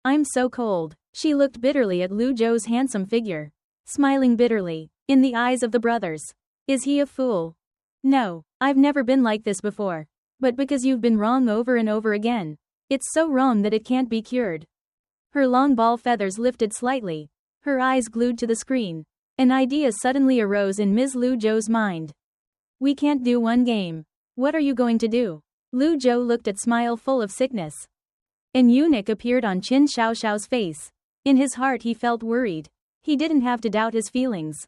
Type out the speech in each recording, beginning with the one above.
I'm so cold. She looked bitterly at Lu Zhou's handsome figure, smiling bitterly in the eyes of the brothers. Is he a fool? No, I've never been like this before. But because you've been wrong over and over again. It's so wrong that it can't be cured. Her long ball feathers lifted slightly, her eyes glued to the screen. An idea suddenly arose in Ms. Lu Zhou's mind. We can't do one game. What are you going to do? Lu Zhou looked at Smile full of sickness. An eunuch appeared on Qin Xiaoxiao's face. In his heart he felt worried. He didn't have to doubt his feelings.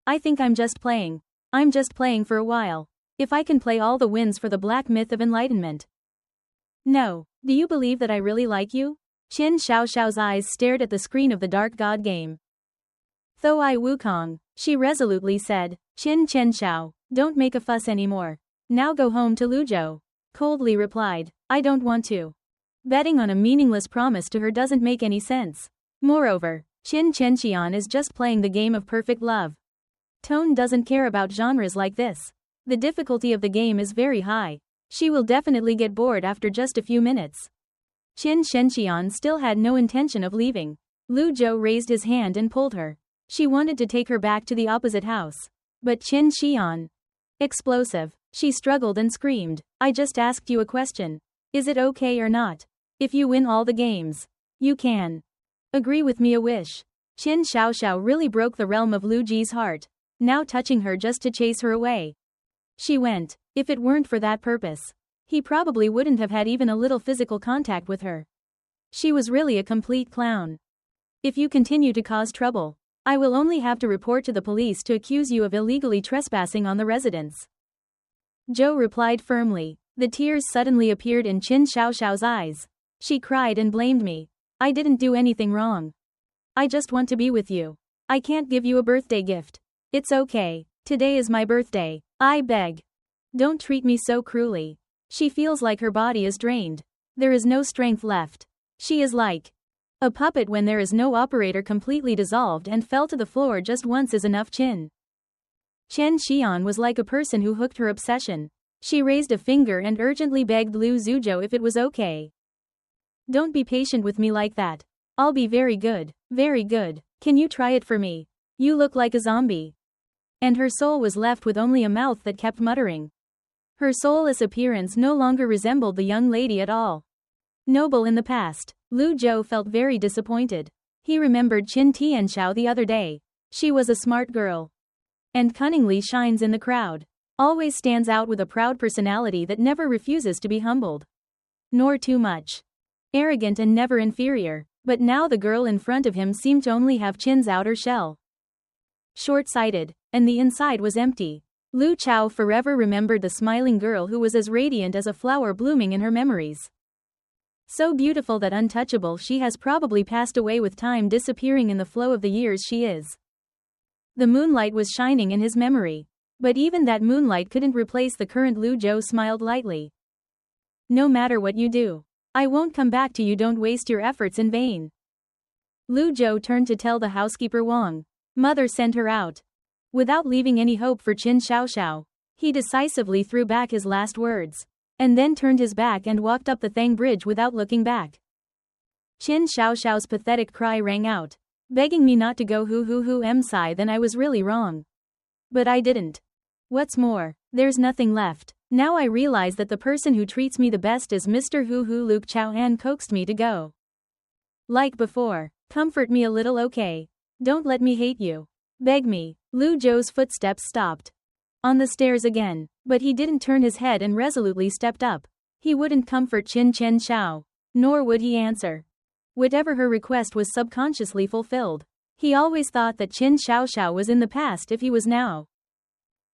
I think I'm just playing. I'm just playing for a while. If I can play all the wins for the black myth of enlightenment. No, do you believe that I really like you? Qin Xiaoxiao's eyes stared at the screen of the Dark God game. Tho I Wukong, she resolutely said. Qin Xiao, don't make a fuss anymore. Now go home to Lu Zhou. Coldly replied, I don't want to. Betting on a meaningless promise to her doesn't make any sense. Moreover, Qin Xian is just playing the game of perfect love. Tone doesn't care about genres like this. The difficulty of the game is very high. She will definitely get bored after just a few minutes. Qin Xian still had no intention of leaving. Lu Zhou raised his hand and pulled her. She wanted to take her back to the opposite house. But Qin Xian. Explosive. She struggled and screamed. I just asked you a question. Is it okay or not? If you win all the games, you can agree with me a wish. Qin Xiaoxiao really broke the realm of Lu Ji's heart, now touching her just to chase her away. She went. If it weren't for that purpose, he probably wouldn't have had even a little physical contact with her. She was really a complete clown. If you continue to cause trouble, I will only have to report to the police to accuse you of illegally trespassing on the residence. Zhou replied firmly. The tears suddenly appeared in Qin Xiaoxiao's eyes. She cried and blamed me. I didn't do anything wrong. I just want to be with you. I can't give you a birthday gift. It's okay. Today is my birthday. I beg. Don't treat me so cruelly. She feels like her body is drained. There is no strength left. She is like a puppet when there is no operator, completely dissolved and fell to the floor. Just once is enough. Qin Xian was like a person who hooked her obsession. She raised a finger and urgently begged Lu Zhou if it was okay. Don't be patient with me like that. I'll be very good. Very good. Can you try it for me? You look like a zombie. And her soul was left with only a mouth that kept muttering. Her soulless appearance no longer resembled the young lady at all. Noble in the past, Lu Zhou felt very disappointed. He remembered Qin Tianxiao the other day. She was a smart girl. And cunningly shines in the crowd. Always stands out with a proud personality that never refuses to be humbled. Nor too much. Arrogant and never inferior. But now the girl in front of him seemed to only have Qin's outer shell. Short-sighted, and the inside was empty. Lu Chao forever remembered the smiling girl who was as radiant as a flower blooming in her memories. So beautiful that untouchable, she has probably passed away with time, disappearing in the flow of the years. She is. The moonlight was shining in his memory. But even that moonlight couldn't replace the current. Lu Zhou smiled lightly. No matter what you do, I won't come back to you. Don't waste your efforts in vain. Lu Zhou turned to tell the housekeeper Wang. Mother sent her out. Without leaving any hope for Qin Xiaoxiao, he decisively threw back his last words. And then turned his back and walked up the Thang Bridge without looking back. Qin Xiaoxiao's pathetic cry rang out. Begging me not to go. Msai, then I was really wrong. But I didn't. What's more, there's nothing left. Now I realize that the person who treats me the best is Mr. Luke Chao An coaxed me to go. Like before. Comfort me a little, okay? Don't let me hate you. Beg me. Lu Zhou's footsteps stopped on the stairs again, but he didn't turn his head and resolutely stepped up. He wouldn't comfort Qin Xiao, nor would he answer. Whatever her request was subconsciously fulfilled. He always thought that Qin Xiaoxiao was in the past if he was now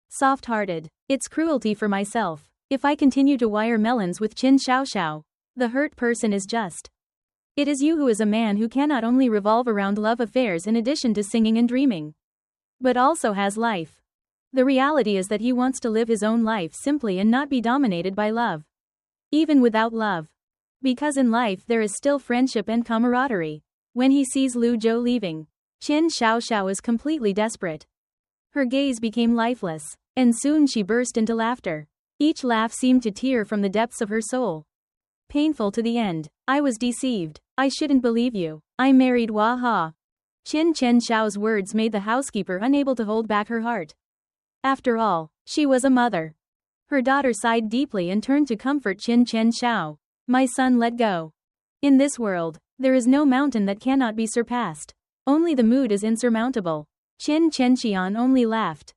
soft-hearted. It's cruelty for myself. If I continue to wire melons with Qin Xiaoxiao, the hurt person is just. It is you who is a man who cannot only revolve around love affairs in addition to singing and dreaming, but also has life. The reality is that he wants to live his own life simply and not be dominated by love. Even without love. Because in life there is still friendship and camaraderie. When he sees Lu Zhou leaving, Qin Xiaoxiao is completely desperate. Her gaze became lifeless, and soon she burst into laughter. Each laugh seemed to tear from the depths of her soul. Painful to the end. I was deceived. I shouldn't believe you. I'm married, wah ha. Qin Chen Xiao's words made the housekeeper unable to hold back her heart. After all, she was a mother. Her daughter sighed deeply and turned to comfort Qin Chen Xiao. My son, let go. In this world, there is no mountain that cannot be surpassed. Only the mood is insurmountable. Qin Chen Xian only laughed.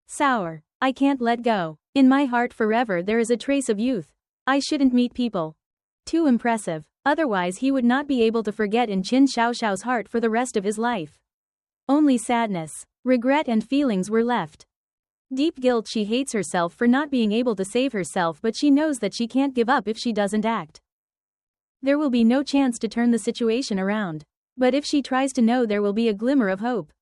Sour. I can't let go. In my heart forever there is a trace of youth. I shouldn't meet people too impressive, otherwise he would not be able to forget in Qin Xiaoxiao's heart for the rest of his life. Only sadness, regret and feelings were left. Deep guilt. She hates herself for not being able to save herself, but she knows that she can't give up if she doesn't act. There will be no chance to turn the situation around. But if she tries to know, there will be a glimmer of hope.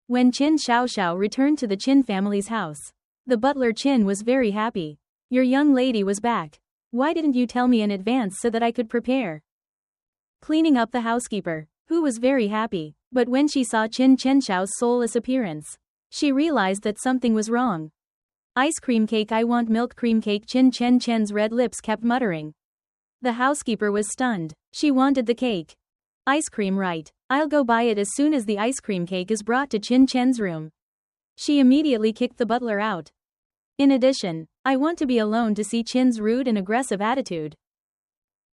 When Qin Xiaoxiao returned to the Qin family's house, the butler Qin was very happy. Your young lady was back. Why didn't you tell me in advance so that I could prepare? Cleaning up the housekeeper, who was very happy, but when she saw Qin Chenxiao's soulless appearance, she realized that something was wrong. Ice cream cake, I want milk cream cake. Qin Chen Chen's red lips kept muttering. The housekeeper was stunned. She wanted the cake. Ice cream, right? I'll go buy it as soon as the ice cream cake is brought to Qin Chen's room. She immediately kicked the butler out. In addition, I want to be alone to see Qin's rude and aggressive attitude.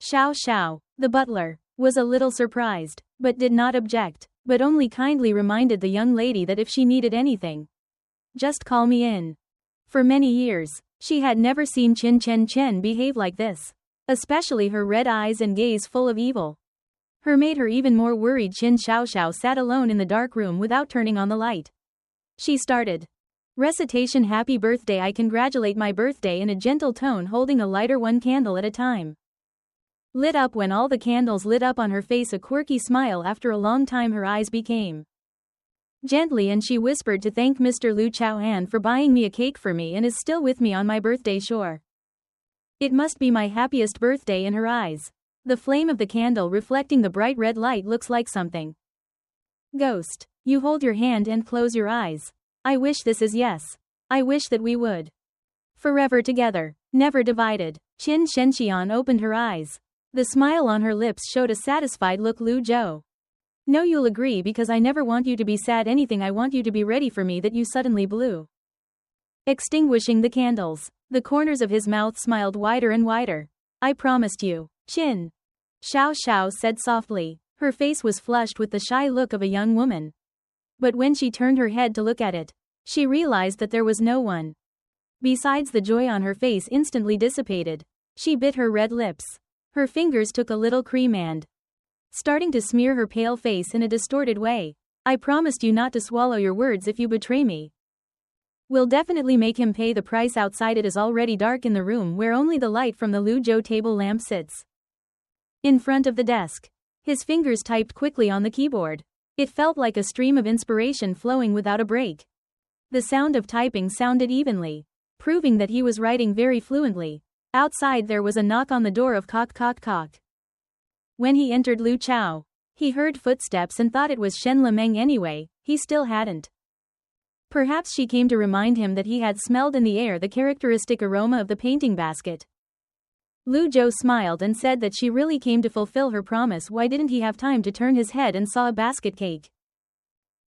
Xiao Xiao, the butler, was a little surprised, but did not object, but only kindly reminded the young lady that if she needed anything, just call me in. For many years, she had never seen Qin Chen Chen behave like this, especially her red eyes and gaze full of evil. Her made her even more worried. Qin Xiaoxiao sat alone in the dark room without turning on the light. She started recitation. Happy birthday. I congratulate my birthday in a gentle tone, holding a lighter one candle at a time. Lit up. When all the candles lit up on her face a quirky smile. After a long time her eyes became gently and she whispered to thank Mr. Lu Chaoan for buying me a cake for me and is still with me on my birthday. Sure. It must be my happiest birthday. In her eyes, the flame of the candle reflecting the bright red light looks like something. Ghost. You hold your hand and close your eyes. I wish this is yes. I wish that we would forever together, never divided. Qin Shenxian opened her eyes. The smile on her lips showed a satisfied look. Lu Zhou. No, you'll agree because I never want you to be sad. Anything. I want you to be ready for me. That you suddenly blew. Extinguishing the candles, the corners of his mouth smiled wider and wider. I promised you. Qin Xiao said softly. Her face was flushed with the shy look of a young woman. But when she turned her head to look at it, she realized that there was no one. Besides, the joy on her face instantly dissipated. She bit her red lips. Her fingers took a little cream and starting to smear her pale face in a distorted way. I promised you not to swallow your words. If you betray me, we'll definitely make him pay the price. Outside it is already dark in the room where only the light from the Lu Zhou table lamp sits. In front of the desk, his fingers typed quickly on the keyboard. It felt like a stream of inspiration flowing without a break. The sound of typing sounded evenly, proving that he was writing very fluently. Outside there was a knock on the door of cock. When he entered Lu Chao, he heard footsteps and thought it was Shen Lemeng anyway. He still hadn't. Perhaps she came to remind him that he had smelled in the air the characteristic aroma of the painting basket. Lu Zhou smiled and said that she really came to fulfill her promise. Why didn't he have time to turn his head and saw a basket cake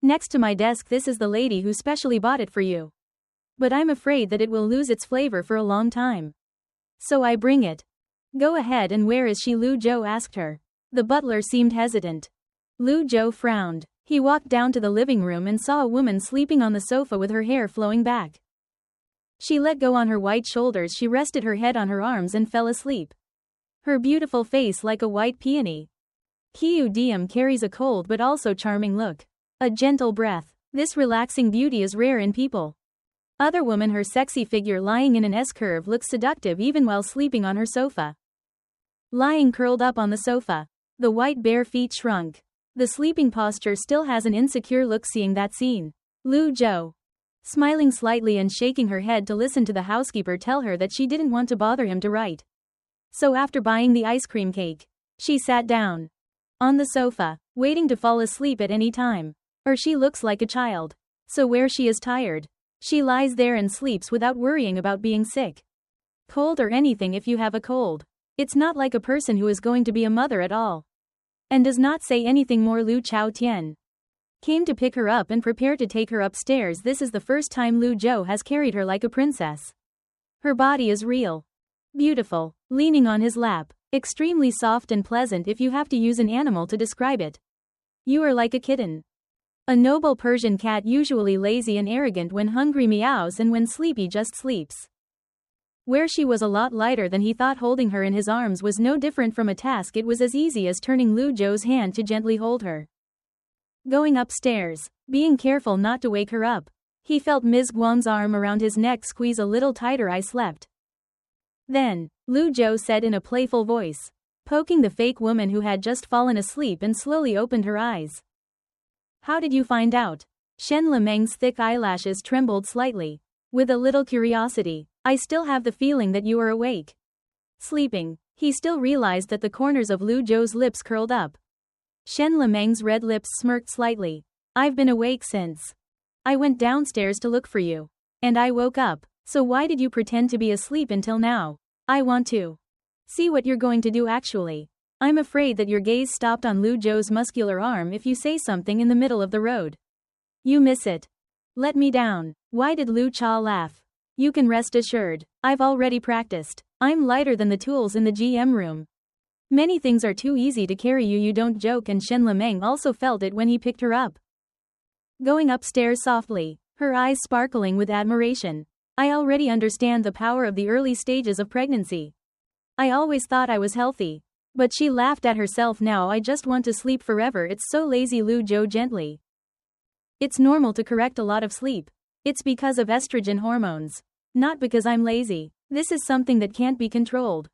next to my desk? This is the lady who specially bought it for you. But I'm afraid that it will lose its flavor for a long time. So I bring it. Go ahead. And where is she? Lu Zhou asked her. The butler seemed hesitant. Lu Zhou frowned. He walked down to the living room and saw a woman sleeping on the sofa with her hair flowing back. She let go on her white shoulders. She rested her head on her arms and fell asleep. Her beautiful face like a white peony. Qiu Diem carries a cold but also charming look. A gentle breath. This relaxing beauty is rare in people. Other woman, her sexy figure lying in an S-curve looks seductive even while sleeping on her sofa. Lying curled up on the sofa, the white bare feet shrunk. The sleeping posture still has an insecure look. Seeing that scene, Lu Zhou, smiling slightly and shaking her head to listen to the housekeeper tell her that she didn't want to bother him to write. So after buying the ice cream cake, she sat down on the sofa, waiting to fall asleep at any time. Or she looks like a child. So where she is tired, she lies there and sleeps without worrying about being sick, cold or anything. If you have a cold, it's not like a person who is going to be a mother at all. and does not say anything more. Lu Chao Tian came to pick her up and prepare to take her upstairs. This is the first time Lu Zhou has carried her like a princess. Her body is real. Beautiful, leaning on his lap, extremely soft and pleasant if you have to use an animal to describe it. You are like a kitten. A noble Persian cat, usually lazy and arrogant when hungry, meows, and when sleepy just sleeps. Where she was a lot lighter than he thought, holding her in his arms was no different from a task. It was as easy as turning Lu Zhou's hand to gently hold her. Going upstairs, being careful not to wake her up, he felt Ms. Guang's arm around his neck squeeze a little tighter. I slept. Then, Lu Zhou said in a playful voice, poking the fake woman who had just fallen asleep and slowly opened her eyes. How did you find out? Shen Lemeng's thick eyelashes trembled slightly. With a little curiosity, I still have the feeling that you are awake. Sleeping. He still realized that the corners of Lu Zhou's lips curled up. Shen Lemeng's red lips smirked slightly. I've been awake since. I went downstairs to look for you. And I woke up. So why did you pretend to be asleep until now? I want to see what you're going to do actually. I'm afraid that your gaze stopped on Lu Zhou's muscular arm if you say something in the middle of the road. You miss it. Let me down. Why did Lu Cha laugh? You can rest assured. I've already practiced. I'm lighter than the tools in the GM room. Many things are too easy to carry. You don't joke, and Shen Lemeng also felt it when he picked her up. Going upstairs softly, her eyes sparkling with admiration. I already understand the power of the early stages of pregnancy. I always thought I was healthy. But she laughed at herself now. I just want to sleep forever. It's so lazy. Lu Zhou gently. It's normal to correct a lot of sleep. It's because of estrogen hormones. Not because I'm lazy. This is something that can't be controlled.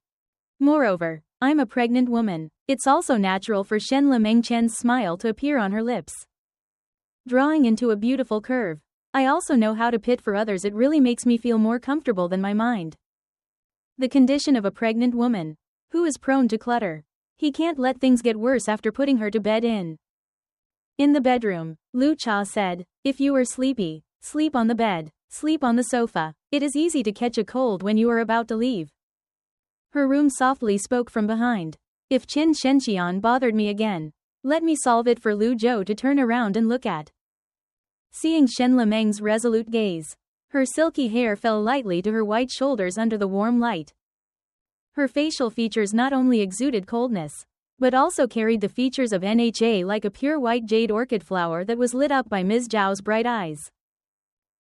Moreover, I'm a pregnant woman. It's also natural for Shen Lemeng Chen's smile to appear on her lips, drawing into a beautiful curve. I also know how to pit for others. It really makes me feel more comfortable than my mind. The condition of a pregnant woman who is prone to clutter. He can't let things get worse after putting her to bed. In the bedroom, Lu Cha said, if you are sleepy, sleep on the bed, sleep on the sofa. It is easy to catch a cold when you are about to leave. Her room softly spoke from behind. If Qin Shenxian bothered me again, let me solve it. For Lu Zhou to turn around and look at. Seeing Shen Lemeng's resolute gaze, her silky hair fell lightly to her white shoulders under the warm light. Her facial features not only exuded coldness, but also carried the features of Nha, like a pure white jade orchid flower that was lit up by Ms. Zhao's bright eyes.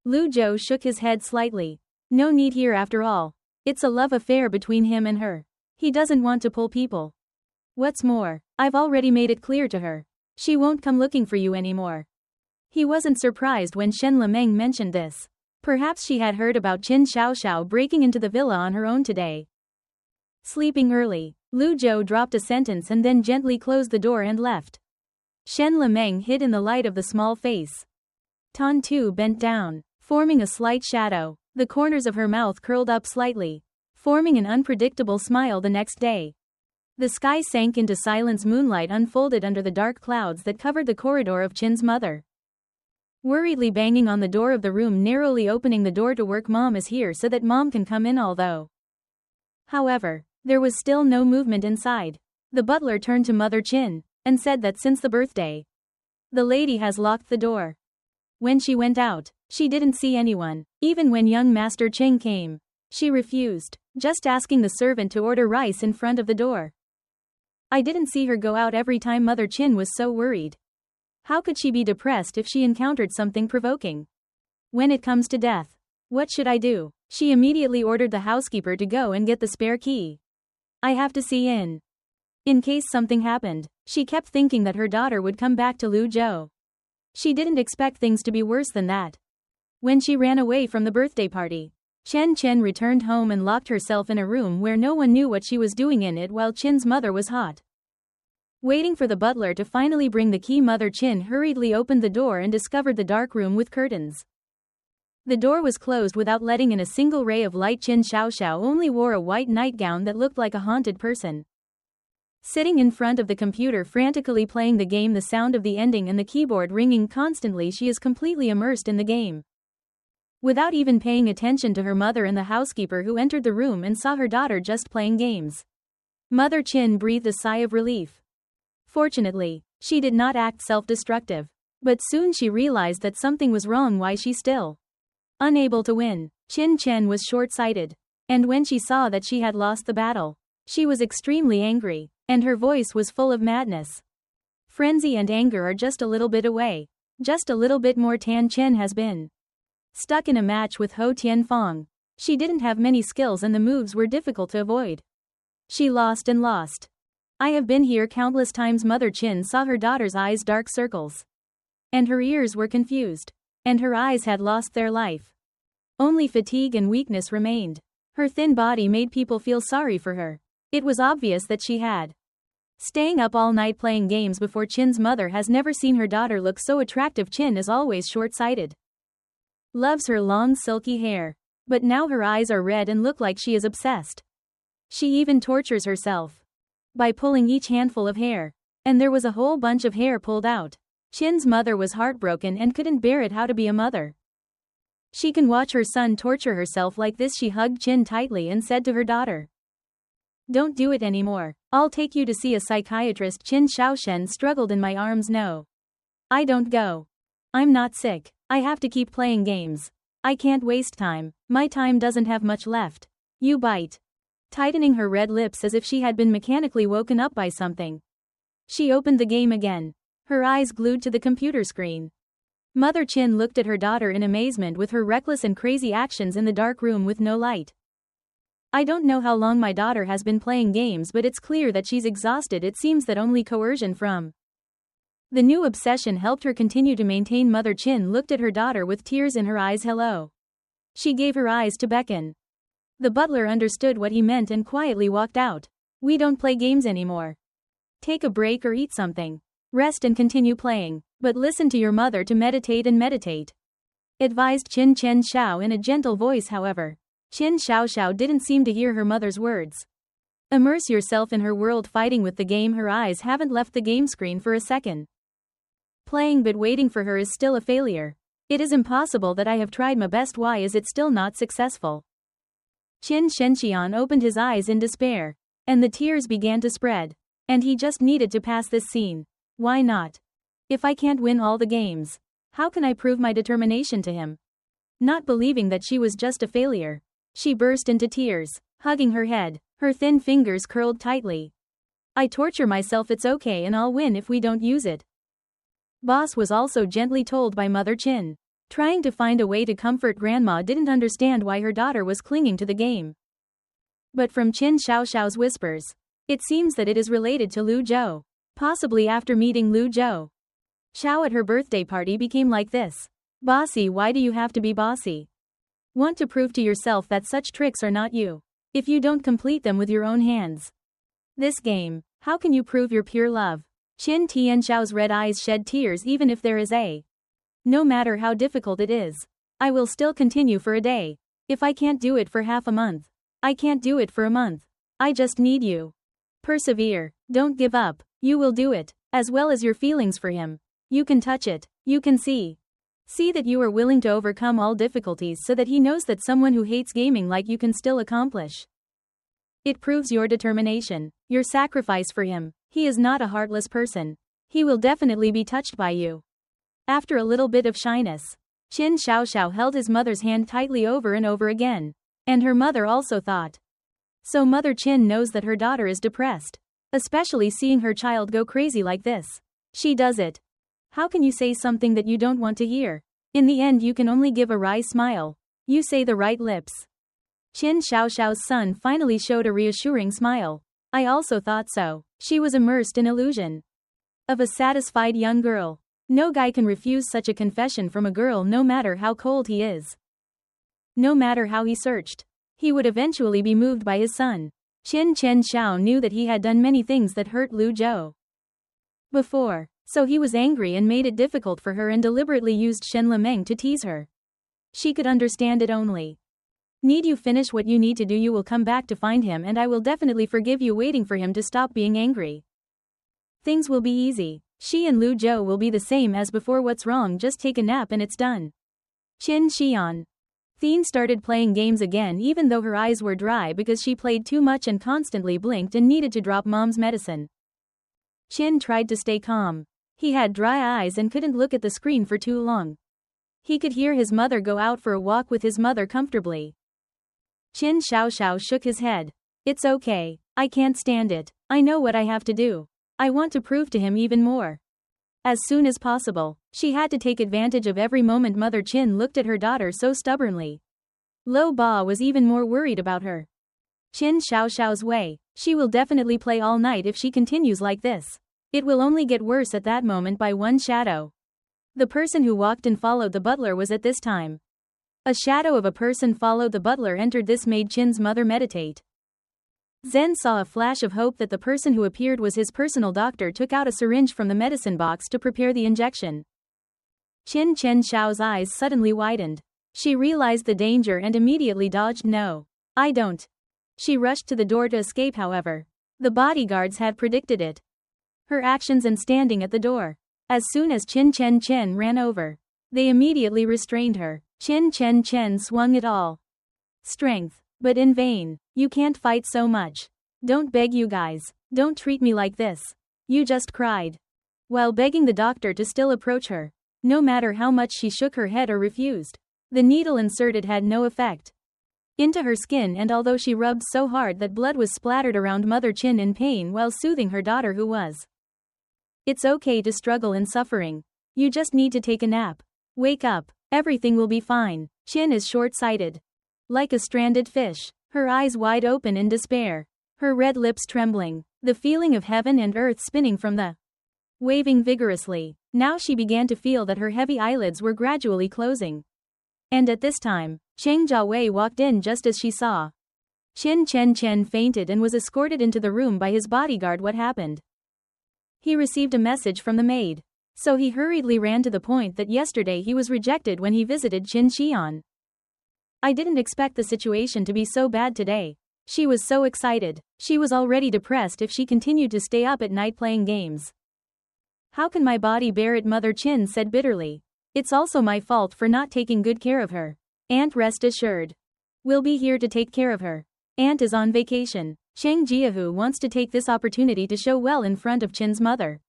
Lu Zhou shook his head slightly. No need here after all. It's a love affair between him and her. He doesn't want to pull people. What's more, I've already made it clear to her. She won't come looking for you anymore. He wasn't surprised when Shen Lemeng mentioned this. Perhaps she had heard about Qin Xiaoxiao breaking into the villa on her own today. Sleeping early, Lu Zhou dropped a sentence and then gently closed the door and left. Shen Lemeng hid in the light of the small face. Tan Tu bent down, forming a slight shadow. The corners of her mouth curled up slightly, forming an unpredictable smile. The next day, the sky sank into silence. Moonlight unfolded under the dark clouds that covered the corridor of Qin's mother. Worriedly banging on the door of the room, narrowly opening the door to work. Mom is here so that Mom can come in. However, there was still no movement inside. The butler turned to Mother Qin and said that since the birthday, the lady has locked the door. When she went out, she didn't see anyone. Even when young Master Cheng came, she refused, just asking the servant to order rice in front of the door. I didn't see her go out every time. Mother Qin was so worried. How could she be depressed if she encountered something provoking? When it comes to death, what should I do? She immediately ordered the housekeeper to go and get the spare key. I have to see in case something happened. She kept thinking that her daughter would come back to Lu Zhou. She didn't expect things to be worse than that. When she ran away from the birthday party, Chen Chen returned home and locked herself in a room where no one knew what she was doing in it while Qin's mother was hot, waiting for the butler to finally bring the key. Mother Qin hurriedly opened the door and discovered the dark room with curtains. The door was closed without letting in a single ray of light. Qin Xiaoxiao only wore a white nightgown that looked like a haunted person. Sitting in front of the computer frantically playing the game, the sound of the ending and the keyboard ringing constantly. She is completely immersed in the game, without even paying attention to her mother and the housekeeper who entered the room and saw her daughter just playing games. Mother Qin breathed a sigh of relief. Fortunately, she did not act self-destructive. But soon she realized that something was wrong. Why she still unable to win. Qin Chen was short-sighted. And when she saw that she had lost the battle, she was extremely angry, and her voice was full of madness. Frenzy and anger are just a little bit away. Just a little bit more. Tan Chen has been stuck in a match with Ho Tianfeng. She didn't have many skills and the moves were difficult to avoid. She lost and lost. I have been here countless times. Mother Qin saw her daughter's eyes dark circles. And her ears were confused. And her eyes had lost their life. Only fatigue and weakness remained. Her thin body made people feel sorry for her. It was obvious that she had staying up all night playing games before. Qin's mother has never seen her daughter look so attractive. Qin is always short-sighted. Loves her long silky hair. But now her eyes are red and look like she is obsessed. She even tortures herself by pulling each handful of hair. And there was a whole bunch of hair pulled out. Qin's mother was heartbroken and couldn't bear it. How to be a mother. She can watch her son torture herself like this. She hugged Qin tightly and said to her daughter, "Don't do it anymore. I'll take you to see a psychiatrist." Qin Shaoshen struggled in my arms. "No. I don't go. I'm not sick. I have to keep playing games. I can't waste time. My time doesn't have much left." You bite. Tightening her red lips as if she had been mechanically woken up by something. She opened the game again. Her eyes glued to the computer screen. Mother Qin looked at her daughter in amazement with her reckless and crazy actions in the dark room with no light. "I don't know how long my daughter has been playing games, but it's clear that she's exhausted. It seems that only coercion from the new obsession helped her continue to maintain." Mother Qin looked at her daughter with tears in her eyes. "Hello." She gave her eyes to beckon. The butler understood what he meant and quietly walked out. "We don't play games anymore. Take a break or eat something. Rest and continue playing. But listen to your mother to meditate and meditate," advised Qin Chen Xiao in a gentle voice. However, Qin Xiao didn't seem to hear her mother's words. Immerse yourself in her world. Fighting with the game. Her eyes haven't left the game screen for a second. Playing but waiting for her is still a failure. It is impossible that I have tried my best. Why is it still not successful? Qin Shenxian opened his eyes in despair. And the tears began to spread. And he just needed to pass this scene. Why not? If I can't win all the games, how can I prove my determination to him? Not believing that she was just a failure, she burst into tears, hugging her head, her thin fingers curled tightly. "I torture myself. It's okay and I'll win if we don't use it." Boss was also gently told by Mother Qin. Trying to find a way to comfort Grandma didn't understand why her daughter was clinging to the game. But from Qin Xiao's whispers, it seems that it is related to Lu Zhou. Possibly after meeting Lu Zhou, Xiao at her birthday party became like this. "Bossy, why do you have to be bossy? Want to prove to yourself that such tricks are not you. If you don't complete them with your own hands. This game, how can you prove your pure love?" Qin Tianxiao's red eyes shed tears. "Even if there is a no matter how difficult it is, I will still continue for a day. If I can't do it for half a month, I can't do it for a month. I just need you. Persevere. Don't give up. You will do it, as well as your feelings for him. You can touch it. You can see. See that you are willing to overcome all difficulties so that he knows that someone who hates gaming like you can still accomplish. It proves your determination, your sacrifice for him. He is not a heartless person. He will definitely be touched by you." After a little bit of shyness, Qin Xiao held his mother's hand tightly over and over again. And her mother also thought. So Mother Qin knows that her daughter is depressed. Especially seeing her child go crazy like this. She does it. How can you say something that you don't want to hear? In the end you can only give a wry smile. You say the right lips. Qin Xiao's son finally showed a reassuring smile. "I also thought so." She was immersed in illusion of a satisfied young girl. No guy can refuse such a confession from a girl, no matter how cold he is. No matter how he searched. He would eventually be moved by his son. Qin Chen Xiao knew that he had done many things that hurt Lu Zhou before, so he was angry and made it difficult for her and deliberately used Shen Lemeng to tease her. She could understand it only. "Need you finish what you need to do? You will come back to find him and I will definitely forgive you." Waiting for him to stop being angry. Things will be easy. She and Lu Zhou will be the same as before. What's wrong? Just take a nap and it's done. Qin Xian. Thien started playing games again even though her eyes were dry because she played too much and constantly blinked and needed to drop mom's medicine. Chin tried to stay calm. He had dry eyes and couldn't look at the screen for too long. He could hear his mother go out for a walk with his mother comfortably. Qin Xiaoxiao shook his head. It's okay. I can't stand it. I know what I have to do. I want to prove to him even more. As soon as possible, she had to take advantage of every moment Mother Qin looked at her daughter so stubbornly. Lo Ba was even more worried about her. Qin Xiaoxiao's way, she will definitely play all night if she continues like this. It will only get worse at that moment by one shadow. The person who walked and followed the butler was at this time. A shadow of a person followed the butler entered. This made Qin's mother meditate. Zen saw a flash of hope that the person who appeared was his personal doctor. Took out a syringe from the medicine box to prepare the injection. Qin Chen Xiao's eyes suddenly widened. She realized the danger and immediately dodged. No, I don't. She rushed to the door to escape. However, the bodyguards had predicted it. Her actions and standing at the door. As soon as Qin Chen Chen ran over, they immediately restrained her. Qin Chen Chen swung it all. Strength, but in vain. You can't fight so much. Don't beg, you guys. Don't treat me like this. You just cried. While begging the doctor to still approach her. No matter how much she shook her head or refused, the needle inserted had no effect into her skin, and although she rubbed so hard that blood was splattered around Mother Qin in pain while soothing her daughter who was. It's okay to struggle in suffering. You just need to take a nap. Wake up. Everything will be fine. Qin is short-sighted. Like a stranded fish. Her eyes wide open in despair. Her red lips trembling. The feeling of heaven and earth spinning from the waving vigorously. Now she began to feel that her heavy eyelids were gradually closing. And at this time, Cheng Jiawei walked in just as she saw. Qin Chen Chen fainted and was escorted into the room by his bodyguard. What happened? He received a message from the maid. So he hurriedly ran to the point that yesterday he was rejected when he visited Qin Xian. I didn't expect the situation to be so bad today. She was so excited. She was already depressed if she continued to stay up at night playing games. How can my body bear it? Mother Qin said bitterly. It's also my fault for not taking good care of her. Aunt, rest assured. We'll be here to take care of her. Aunt is on vacation. Cheng Jiahu wants to take this opportunity to show well in front of Qin's mother.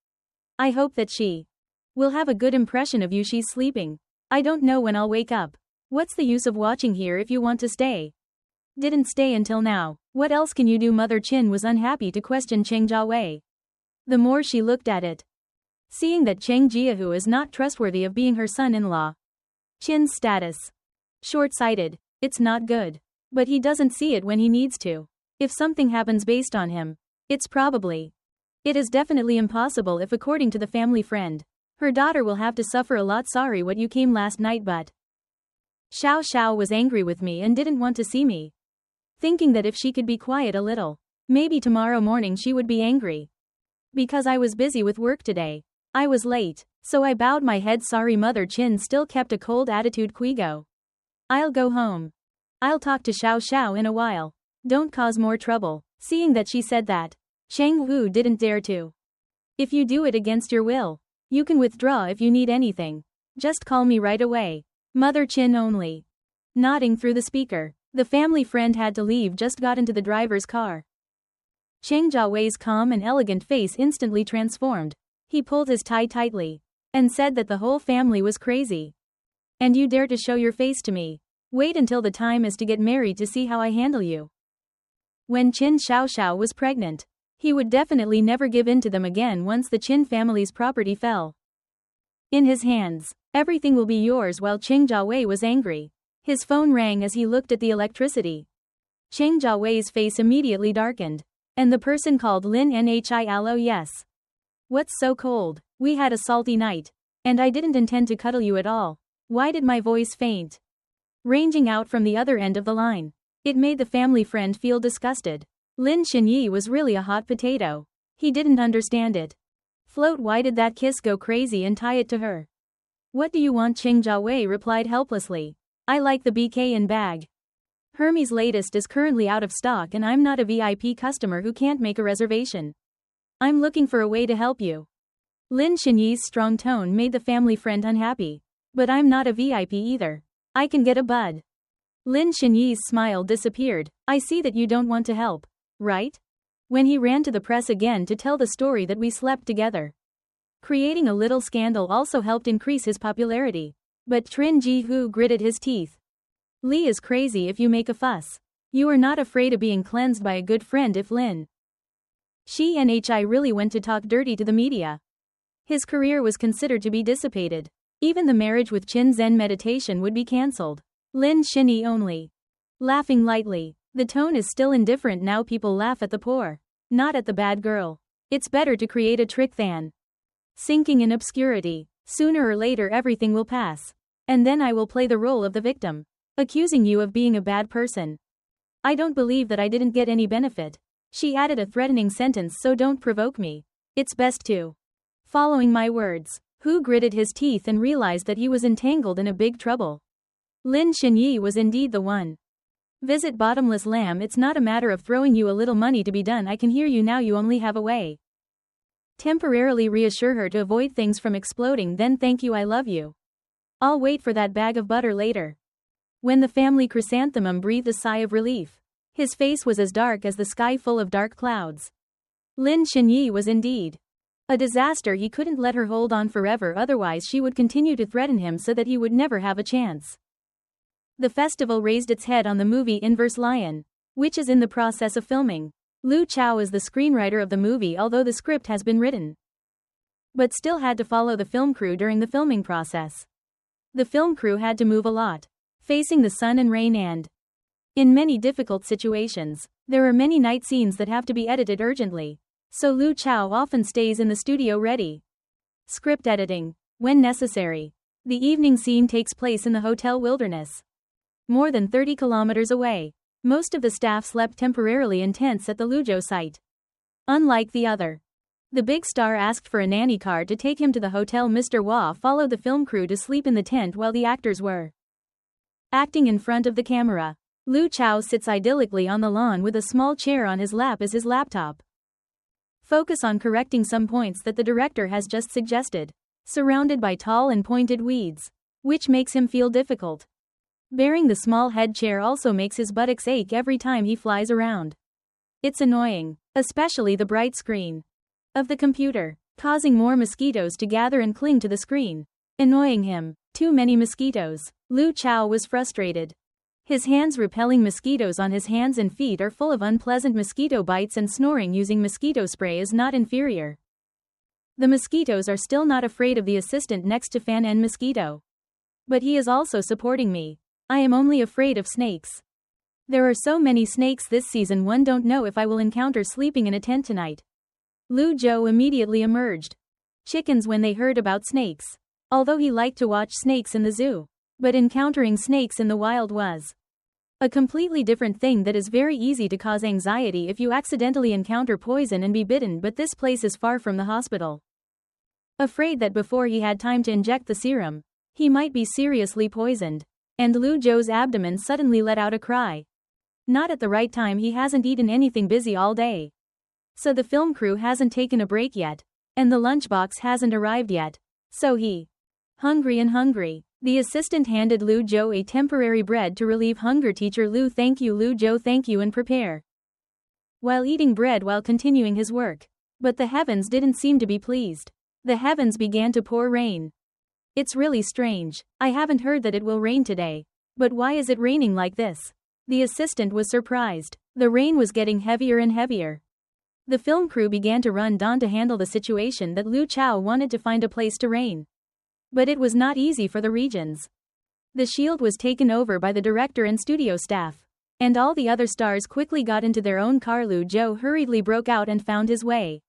I hope that she will have a good impression of you. She's sleeping. I don't know when I'll wake up. What's the use of watching here if you want to stay? Didn't stay until now. What else can you do? Mother Qin was unhappy to question Cheng Jiawei. The more she looked at it, seeing that Cheng Jiahu is not trustworthy of being her son-in-law. Qin's status. Short-sighted. It's not good. But he doesn't see it when he needs to. If something happens based on him, it's probably. It is definitely impossible if, according to the family friend, her daughter will have to suffer a lot. Sorry what you came last night, but Xiao Xiao was angry with me and didn't want to see me. Thinking that if she could be quiet a little, maybe tomorrow morning she would be angry. Because I was busy with work today. I was late, so I bowed my head. Sorry. Mother Qin still kept a cold attitude. Quigo. I'll go home. I'll talk to Xiao Xiao in a while. Don't cause more trouble. Seeing that she said that, Shang Wu didn't dare to. If you do it against your will, you can withdraw if you need anything. Just call me right away. Mother Qin only. Nodding through the speaker, the family friend had to leave. Just got into the driver's car. Cheng Jiawei's calm and elegant face instantly transformed. He pulled his tie tightly and said that the whole family was crazy. And you dare to show your face to me? Wait until the time is to get married to see how I handle you. When Qin Xiaoxiao was pregnant, he would definitely never give in to them again once the Qin family's property fell in his hands. Everything will be yours. While Cheng Jiawei was angry, his phone rang as he looked at the electricity. Cheng Jiawei's face immediately darkened. And the person called Lin Nhilo. Yes. What's so cold? We had a salty night. And I didn't intend to cuddle you at all. Why did my voice faint? Ranging out from the other end of the line. It made the family friend feel disgusted. Lin Xinyi was really a hot potato. He didn't understand it. Float, why did that kiss go crazy and tie it to her? What do you want? Cheng Jiawei replied helplessly. I like the BK in bag. Hermes' latest is currently out of stock and I'm not a VIP customer who can't make a reservation. I'm looking for a way to help you. Lin Xinyi's strong tone made the family friend unhappy. But I'm not a VIP either. I can get a bud. Lin Xinyi's smile disappeared. I see that you don't want to help, right? when he ran to the press again to tell the story that we slept together. Creating a little scandal also helped increase his popularity. But Trin Ji-hoo gritted his teeth. Lee is crazy if you make a fuss. You are not afraid of being cleansed by a good friend if Lin Shi really went to talk dirty to the media. His career was considered to be dissipated. Even the marriage with Chin Zen meditation would be cancelled. Lin Shinyi only. Laughing lightly. The tone is still indifferent now. People laugh at the poor, not at the bad girl. It's better to create a trick than sinking in obscurity. Sooner or later everything will pass. And then I will play the role of the victim, accusing you of being a bad person. I don't believe that I didn't get any benefit. She added a threatening sentence, so don't provoke me. It's best to. Following my words, Hu gritted his teeth and realized that he was entangled in a big trouble. Lin Shinyi was indeed the one. Visit Bottomless Lamb. It's not a matter of throwing you a little money to be done. I can hear you now. You only have a way. Temporarily reassure her to avoid things from exploding. Then thank you. I love you. I'll wait for that bag of butter later. When the family chrysanthemum breathed a sigh of relief. His face was as dark as the sky full of dark clouds. Lin Shinyi was indeed a disaster. He couldn't let her hold on forever, otherwise she would continue to threaten him so that he would never have a chance. The festival raised its head on the movie Inverse Lion, which is in the process of filming. Lu Chao is the screenwriter of the movie, although the script has been written, but still had to follow the film crew during the filming process. The film crew had to move a lot, facing the sun and rain and in many difficult situations. There are many night scenes that have to be edited urgently, so Lu Chao often stays in the studio ready. Script editing, when necessary. The evening scene takes place in the Hotel Wilderness, more than 30 kilometers away. Most of the staff slept temporarily in tents at the Luzhou site. Unlike the big star asked for a nanny car to take him to the hotel. Mr. Hua followed the film crew to sleep in the tent while the actors were acting in front of the camera. Lu Chao sits idyllically on the lawn with a small chair on his lap as his laptop focus on correcting some points that the director has just suggested, surrounded by tall and pointed weeds, which makes him feel difficult. Bearing the small head chair also makes his buttocks ache every time he flies around. It's annoying, especially the bright screen of the computer, causing more mosquitoes to gather and cling to the screen, annoying him. Too many mosquitoes. Lu Chao was frustrated. His hands repelling mosquitoes on his hands and feet are full of unpleasant mosquito bites, and snoring using mosquito spray is not inferior. The mosquitoes are still not afraid of the assistant next to Fan and Mosquito. But he is also supporting me. I am only afraid of snakes. There are so many snakes this season, one don't know if I will encounter sleeping in a tent tonight. Lu Zhou immediately emerged. Chickens when they heard about snakes. Although he liked to watch snakes in the zoo, but encountering snakes in the wild was a completely different thing that is very easy to cause anxiety if you accidentally encounter poison and be bitten, but this place is far from the hospital. Afraid that before he had time to inject the serum, he might be seriously poisoned. And Lu Zhou's abdomen suddenly let out a cry. Not at the right time. He hasn't eaten anything, busy all day. So the film crew hasn't taken a break yet. And the lunchbox hasn't arrived yet. So he hungry. The assistant handed Lu Zhou a temporary bread to relieve hunger. Teacher Lu, thank you. Lu Zhou, thank you, and prepare. While eating bread while continuing his work. But the heavens didn't seem to be pleased. The heavens began to pour rain. It's really strange. I haven't heard that it will rain today. But why is it raining like this? The assistant was surprised. The rain was getting heavier and heavier. The film crew began to run down to handle the situation that Lu Chao wanted to find a place to rain. But it was not easy for the regions. The shield was taken over by the director and studio staff. And all the other stars quickly got into their own car. Lu Zhou hurriedly broke out and found his way,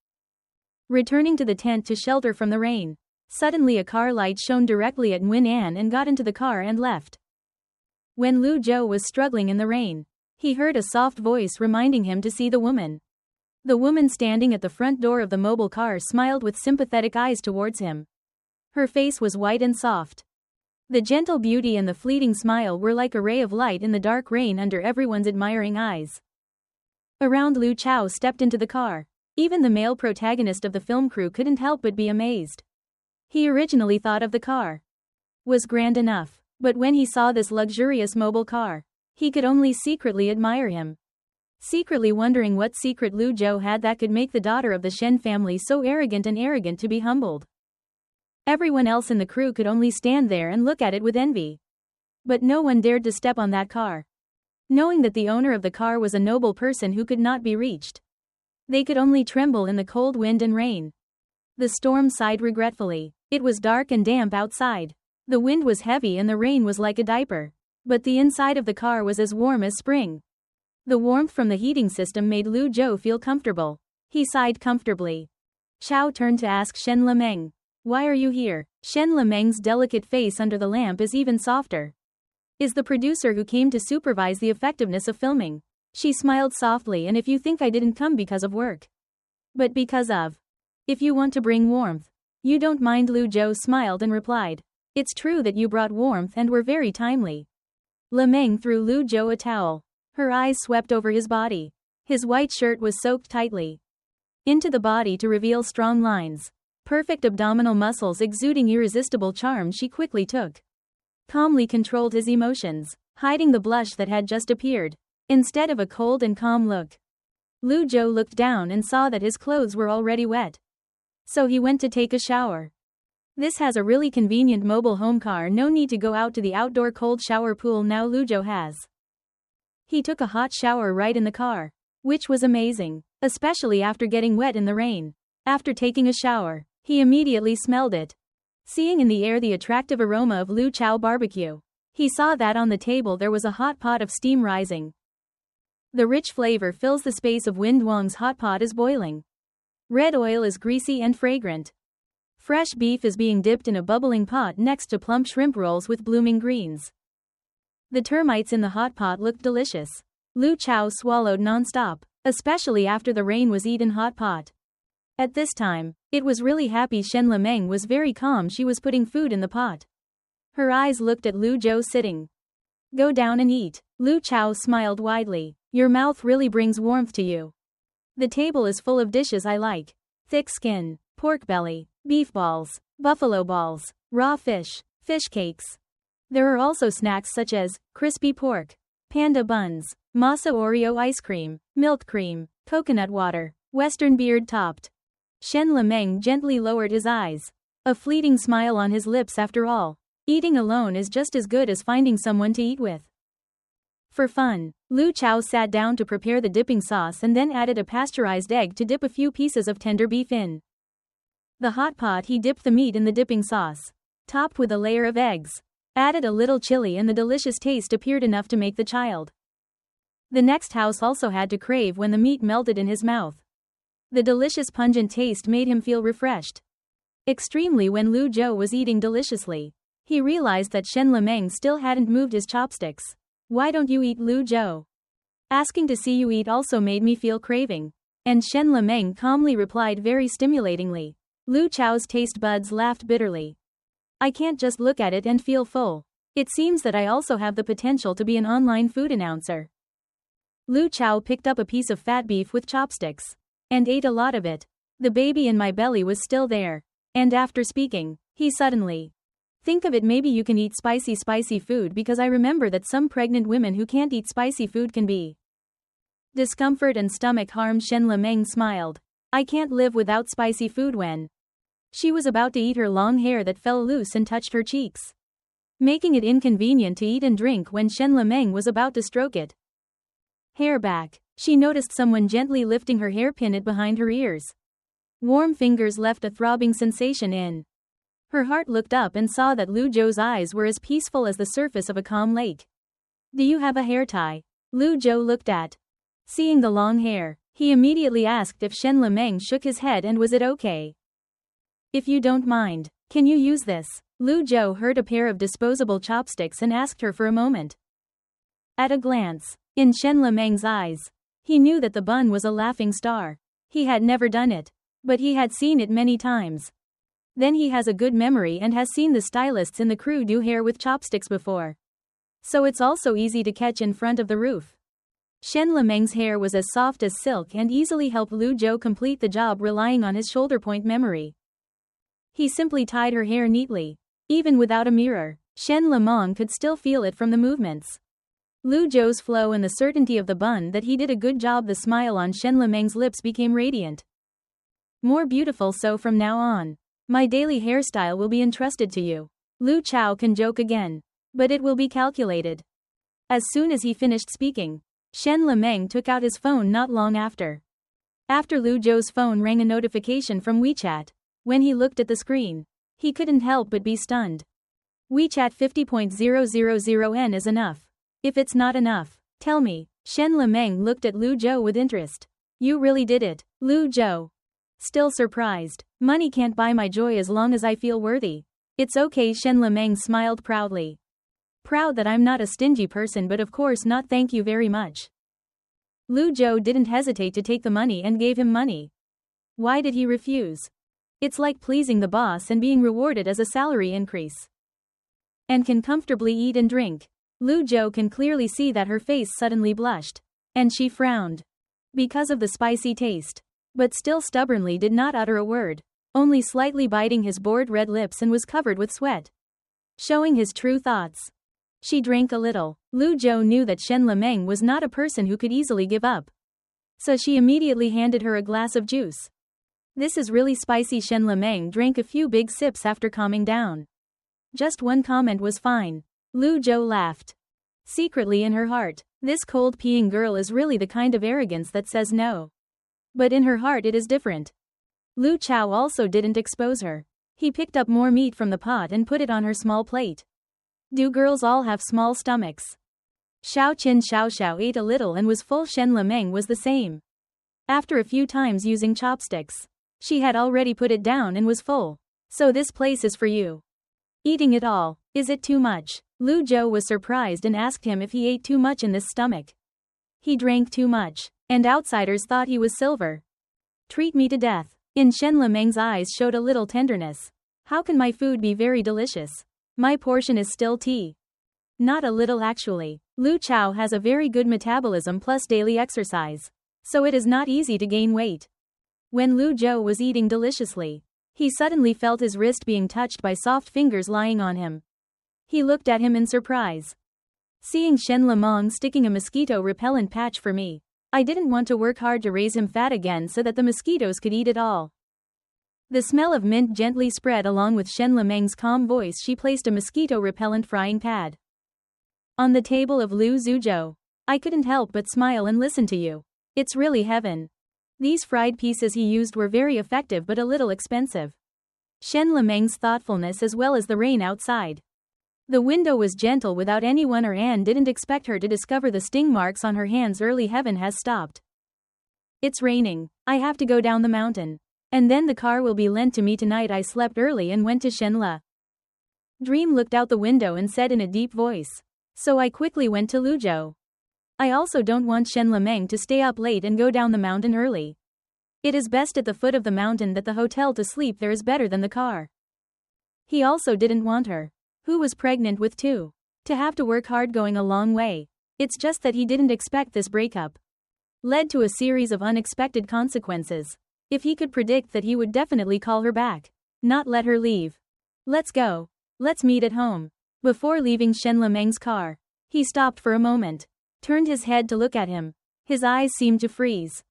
returning to the tent to shelter from the rain. Suddenly a car light shone directly at Nguyen An and got into the car and left. When Lu Zhou was struggling in the rain, he heard a soft voice reminding him to see the woman. The woman standing at the front door of the mobile car smiled with sympathetic eyes towards him. Her face was white and soft. The gentle beauty and the fleeting smile were like a ray of light in the dark rain under everyone's admiring eyes. Around Lu Chao stepped into the car. Even the male protagonist of the film crew couldn't help but be amazed. He originally thought of the car was grand enough, but when he saw this luxurious mobile car, he could only secretly admire him. secretly wondering what secret Lu Zhou had that could make the daughter of the Shen family so arrogant to be humbled. Everyone else in the crew could only stand there and look at it with envy. But no one dared to step on that car. Knowing that the owner of the car was a noble person who could not be reached, they could only tremble in the cold wind and rain. The storm sighed regretfully. It was dark and damp outside. The wind was heavy and the rain was like a diaper. But the inside of the car was as warm as spring. The warmth from the heating system made Lu Zhou feel comfortable. He sighed comfortably. Chao turned to ask Shen Lemeng. Why are you here? Shen Lemeng's delicate face under the lamp is even softer. Is the producer who came to supervise the effectiveness of filming. She smiled softly. And if you think I didn't come because of work, but because of. If you want to bring warmth. You don't mind. Lu Zhou smiled and replied. It's true that you brought warmth and were very timely. Lemeng threw Lu Zhou a towel. Her eyes swept over his body. His white shirt was soaked tightly into the body to reveal strong lines. Perfect abdominal muscles exuding irresistible charm. She quickly calmly controlled his emotions, hiding the blush that had just appeared. Instead of a cold and calm look, Lu Zhou looked down and saw that his clothes were already wet. So he went to take a shower. This has a really convenient mobile home car. No need to go out to the outdoor cold shower pool now Lu Zhou has. He took a hot shower right in the car, which was amazing, especially after getting wet in the rain. After taking a shower, he immediately smelled it. Seeing in the air the attractive aroma of Lu Chao barbecue, he saw that on the table there was a hot pot of steam rising. The rich flavor fills the space of Wind Wang's hot pot is boiling. Red oil is greasy and fragrant. Fresh beef is being dipped in a bubbling pot next to plump shrimp rolls with blooming greens. The termites in the hot pot looked delicious. Lu Chao swallowed non-stop, especially after the rain was eaten hot pot. At this time, it was really happy. Shen Lemeng was very calm. She was putting food in the pot. Her eyes looked at Lu Zhou sitting. Go down and eat. Lu Chao smiled widely. Your mouth really brings warmth to you. The table is full of dishes I like. Thick skin, pork belly, beef balls, buffalo balls, raw fish, fish cakes. There are also snacks such as crispy pork, panda buns, masa Oreo ice cream, milk cream, coconut water, western beard topped. Shen Lemeng gently lowered his eyes. A fleeting smile on his lips. After all, eating alone is just as good as finding someone to eat with. For fun, Lu Chao sat down to prepare the dipping sauce and then added a pasteurized egg to dip a few pieces of tender beef in. The hot pot. He dipped the meat in the dipping sauce, topped with a layer of eggs, added a little chili, and the delicious taste appeared enough to make the child. The next house also had to crave when the meat melted in his mouth. The delicious pungent taste made him feel refreshed extremely. When Lu Zhou was eating deliciously, he realized that Shen Lemeng still hadn't moved his chopsticks. Why don't you eat? Lu Zhou asking to see you eat also made me feel craving. And Shen Lemeng calmly replied very stimulatingly. Lu Chao's taste buds laughed bitterly. I can't just look at it and feel full. It seems that I also have the potential to be an online food announcer. Lu Chao picked up a piece of fat beef with chopsticks and ate a lot of it. The baby in my belly was still there. And after speaking, he suddenly think of it. Maybe you can eat spicy food because I remember that some pregnant women who can't eat spicy food can be discomfort and stomach harm. Shen Lemeng smiled. I can't live without spicy food. When she was about to eat, her long hair that fell loose and touched her cheeks, making it inconvenient to eat and drink. When Shen Lemeng was about to stroke it hair back, she noticed someone gently lifting her hairpin it behind her ears. Warm fingers left a throbbing sensation in her heart. Looked up and saw that Lu Zhou's eyes were as peaceful as the surface of a calm lake. Do you have a hair tie? Lu Zhou looked at. Seeing the long hair, he immediately asked if Shen Lemeng shook his head and was it okay. If you don't mind, can you use this? Lu Zhou heard a pair of disposable chopsticks and asked her for a moment. At a glance, in Shen Lemeng's eyes, he knew that the bun was a laughing star. He had never done it, but he had seen it many times. Then he has a good memory and has seen the stylists in the crew do hair with chopsticks before. So it's also easy to catch in front of the roof. Shen Lemeng's hair was as soft as silk and easily helped Lu Zhou complete the job, relying on his shoulder point memory. He simply tied her hair neatly. Even without a mirror, Shen Lemeng could still feel it from the movements. Lu Zhou's flow and the certainty of the bun that he did a good job. The smile on Shen Lemeng's lips became radiant. More beautiful, so from now on, my daily hairstyle will be entrusted to you. Lu Chao can joke again, but it will be calculated. As soon as he finished speaking, Shen Lemeng took out his phone not long after. After Lu Zhou's phone rang, a notification from WeChat. When he looked at the screen, he couldn't help but be stunned. WeChat 50.000N is enough. If it's not enough, tell me. Shen Lemeng looked at Lu Zhou with interest. You really did it, Lu Zhou. Still surprised. Money can't buy my joy as long as I feel worthy. It's okay, Shen Lemeng smiled proudly. Proud that I'm not a stingy person, but of course not, thank you very much. Lu Zhou didn't hesitate to take the money and gave him money. Why did he refuse? It's like pleasing the boss and being rewarded as a salary increase. And can comfortably eat and drink. Lu Zhou can clearly see that her face suddenly blushed. And she frowned. Because of the spicy taste. But still stubbornly did not utter a word. Only slightly biting his bored red lips and was covered with sweat. Showing his true thoughts. She drank a little. Lu Zhou knew that Shen Lemeng was not a person who could easily give up. So she immediately handed her a glass of juice. This is really spicy. Shen Lemeng drank a few big sips after calming down. Just one comment was fine. Lu Zhou laughed. Secretly in her heart, this cold-peeing girl is really the kind of arrogance that says no. But in her heart it is different. Lu Chao also didn't expose her. He picked up more meat from the pot and put it on her small plate. Do girls all have small stomachs? Xiao Xiao ate a little and was full. Shen Lemeng was the same. After a few times using chopsticks, she had already put it down and was full. So this place is for you. Eating it all, is it too much? Lu Zhou was surprised and asked him if he ate too much in this stomach. He drank too much, and outsiders thought he was silver. Treat me to death. In Shen Lemeng's eyes showed a little tenderness. How can my food be very delicious? My portion is still tea. Not a little actually. Lu Chao has a very good metabolism plus daily exercise. So it is not easy to gain weight. When Lu Zhou was eating deliciously, he suddenly felt his wrist being touched by soft fingers lying on him. He looked at him in surprise. Seeing Shen Lemeng sticking a mosquito repellent patch for me, I didn't want to work hard to raise him fat again so that the mosquitoes could eat it all. The smell of mint gently spread along with Shen Lemeng's calm voice. She placed a mosquito repellent frying pad on the table of Lu Zhou. I couldn't help but smile and listen to you. It's really heaven. These fried pieces he used were very effective but a little expensive. Shen Lemeng's thoughtfulness as well as the rain outside. The window was gentle without anyone, or Anne didn't expect her to discover the sting marks on her hands. Early heaven has stopped. It's raining. I have to go down the mountain. And then the car will be lent to me tonight. I slept early and went to Shenla. Dream looked out the window and said in a deep voice. So I quickly went to Lu Zhou. I also don't want Shen Lemeng to stay up late and go down the mountain early. It is best at the foot of the mountain that the hotel to sleep there is better than the car. He also didn't want her, who was pregnant with two, to have to work hard going a long way. It's just that he didn't expect this breakup. Led to a series of unexpected consequences. If he could predict that he would definitely call her back. Not let her leave. Let's go. Let's meet at home. Before leaving Shen Lemeng's car, he stopped for a moment. Turned his head to look at him. His eyes seemed to freeze.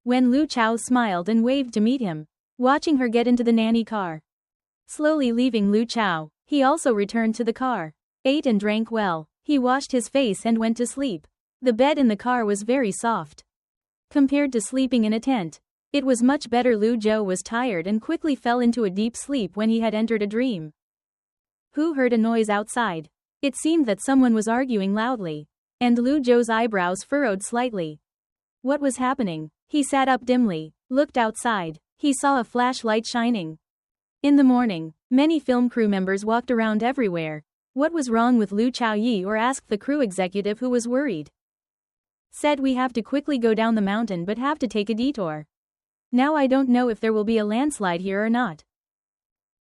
When Lu Chao smiled and waved to meet him, watching her get into the nanny car. Slowly leaving Lu Chao, he also returned to the car. Ate and drank well. He washed his face and went to sleep. The bed in the car was very soft. Compared to sleeping in a tent, it was much better. Lu Zhou was tired and quickly fell into a deep sleep when he had entered a dream. Who heard a noise outside? It seemed that someone was arguing loudly. And Lu Zhou's eyebrows furrowed slightly. What was happening? He sat up dimly, looked outside. He saw a flashlight shining. In the morning, many film crew members walked around everywhere. What was wrong with Lu Chaoyi, or asked the crew executive, who was worried. Said we have to quickly go down the mountain but have to take a detour. Now I don't know if there will be a landslide here or not.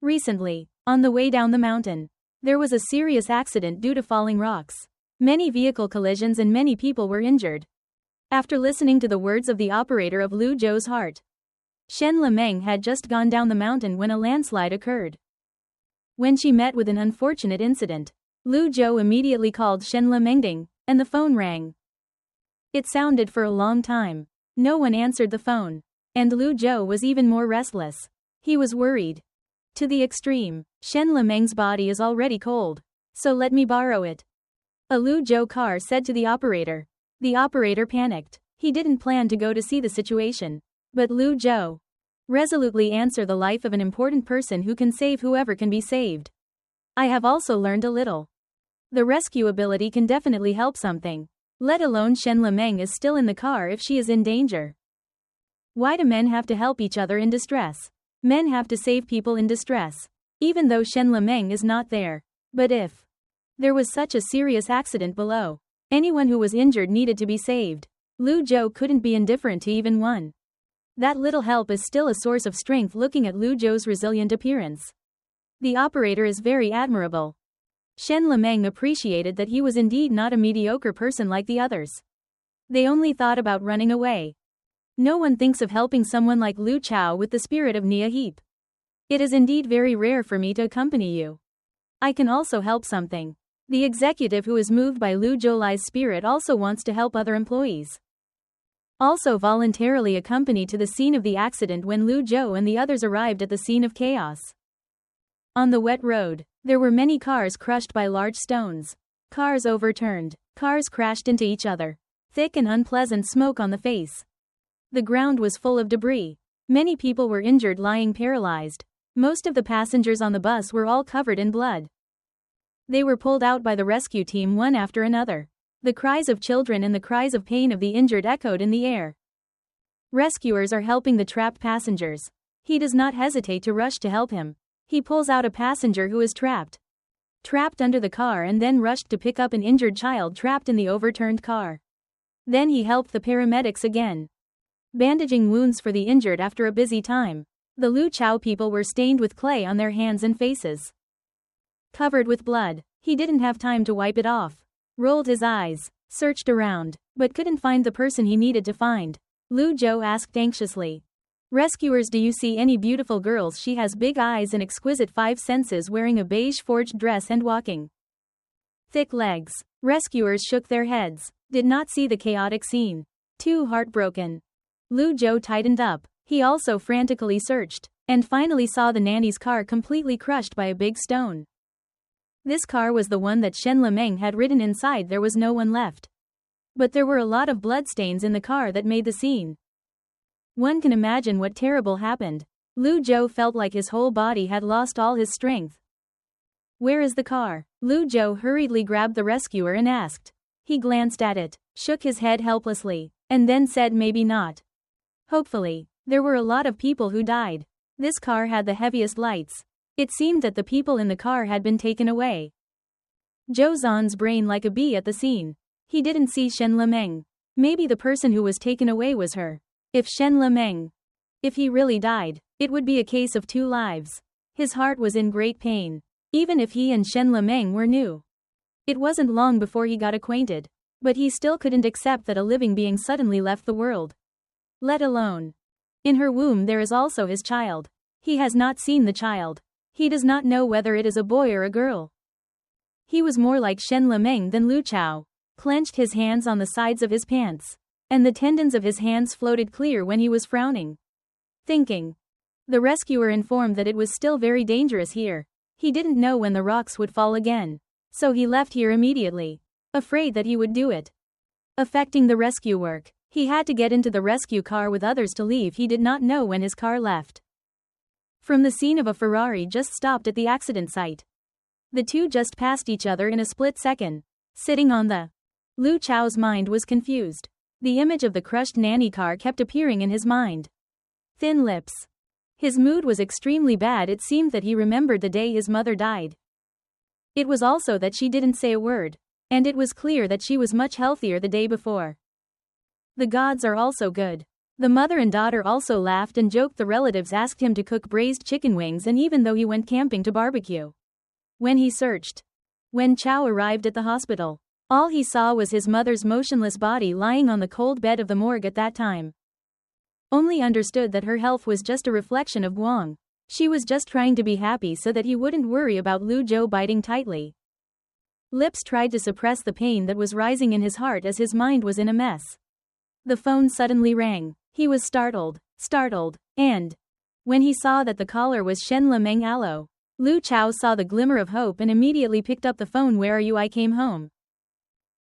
Recently, on the way down the mountain, there was a serious accident due to falling rocks. Many vehicle collisions and many people were injured. After listening to the words of the operator of Lu Zhou's heart, Shen Lemeng had just gone down the mountain when a landslide occurred. When she met with an unfortunate incident, Lu Zhou immediately called Shen Lemengding. and the phone rang. It sounded for a long time. No one answered the phone. And Lu Zhou was even more restless. He was worried. To the extreme. Shen Lemeng's body is already cold. So let me borrow it. A Lu Zhou car said to the operator. The operator panicked. He didn't plan to go to see the situation. But Lu Zhou resolutely answered the life of an important person who can save whoever can be saved. I have also learned a little. The rescue ability can definitely help something. Let alone Shen Lemeng is still in the car if she is in danger. Why do men have to help each other in distress? Men have to save people in distress. Even though Shen Lemeng is not there. But if there was such a serious accident below, anyone who was injured needed to be saved. Lu Zhou couldn't be indifferent to even one. That little help is still a source of strength looking at Lu Zhou's resilient appearance. The operator is very admirable. Shen Lemeng appreciated that he was indeed not a mediocre person like the others. They only thought about running away. No one thinks of helping someone like Lu Chao with the spirit of Nia Heap. It is indeed very rare for me to accompany you. I can also help something. The executive who is moved by Lu Zhoulai's spirit also wants to help other employees. Also voluntarily accompany to the scene of the accident when Lu Zhou and the others arrived at the scene of chaos. On the wet road, there were many cars crushed by large stones. Cars overturned. Cars crashed into each other. Thick and unpleasant smoke on the face. The ground was full of debris. Many people were injured, lying paralyzed. Most of the passengers on the bus were all covered in blood. They were pulled out by the rescue team one after another. The cries of children and the cries of pain of the injured echoed in the air. Rescuers are helping the trapped passengers. He does not hesitate to rush to help him. He pulls out a passenger who is trapped under the car and then rushed to pick up an injured child trapped in the overturned car. Then he helped the paramedics again, bandaging wounds for the injured after a busy time. The Lu Chao people were stained with clay on their hands and faces, covered with blood. He didn't have time to wipe it off. Rolled his eyes, searched around, but couldn't find the person he needed to find. Lu Zhou asked anxiously. Rescuers, do you see any beautiful girls? She has big eyes and exquisite five senses, wearing a beige forged dress and walking thick legs. Rescuers shook their heads, did not see the chaotic scene. Too heartbroken. Lu Zhou tightened up. He also frantically searched, and finally saw the nanny's car completely crushed by a big stone. This car was the one that Shen Lemeng had ridden. Inside there was no one left. But there were a lot of bloodstains in the car that made the scene. One can imagine what terrible happened. Lu Zhou felt like his whole body had lost all his strength. Where is the car? Lu Zhou hurriedly grabbed the rescuer and asked. He glanced at it, shook his head helplessly, and then said maybe not. Hopefully. There were a lot of people who died. This car had the heaviest lights. It seemed that the people in the car had been taken away. Zhou Zan's brain like a bee at the scene. He didn't see Shen Lemeng. Maybe the person who was taken away was her. If Shen Lemeng, if he really died, it would be a case of two lives. His heart was in great pain. Even if he and Shen Lemeng were new. It wasn't long before he got acquainted. But he still couldn't accept that a living being suddenly left the world. Let alone. In her womb there is also his child. He has not seen the child. He does not know whether it is a boy or a girl. He was more like Shen Lemeng than Lu Chao. Clenched his hands on the sides of his pants. And the tendons of his hands floated clear when he was frowning. Thinking. The rescuer informed that it was still very dangerous here. He didn't know when the rocks would fall again. So he left here immediately. Afraid that he would do it. Affecting the rescue work. He had to get into the rescue car with others to leave. He did not know when his car left. From the scene of a Ferrari just stopped at the accident site. The two just passed each other in a split second. Sitting on the. Lu Chao's mind was confused. The image of the crushed nanny car kept appearing in his mind. Thin lips. His mood was extremely bad. It seemed that he remembered the day his mother died. It was also that she didn't say a word. And it was clear that she was much healthier the day before. The gods are also good. The mother and daughter also laughed and joked. The relatives asked him to cook braised chicken wings, and even though he went camping to barbecue. When he searched. When Chao arrived at the hospital. All he saw was his mother's motionless body lying on the cold bed of the morgue at that time. Only understood that her health was just a reflection of Guang. She was just trying to be happy so that he wouldn't worry about Lu Zhou biting tightly. Lips tried to suppress the pain that was rising in his heart as his mind was in a mess. The phone suddenly rang. He was startled, and when he saw that the caller was Shen Lemeng Alo, Lu Chao saw the glimmer of hope and immediately picked up the phone. Where are you? I came home.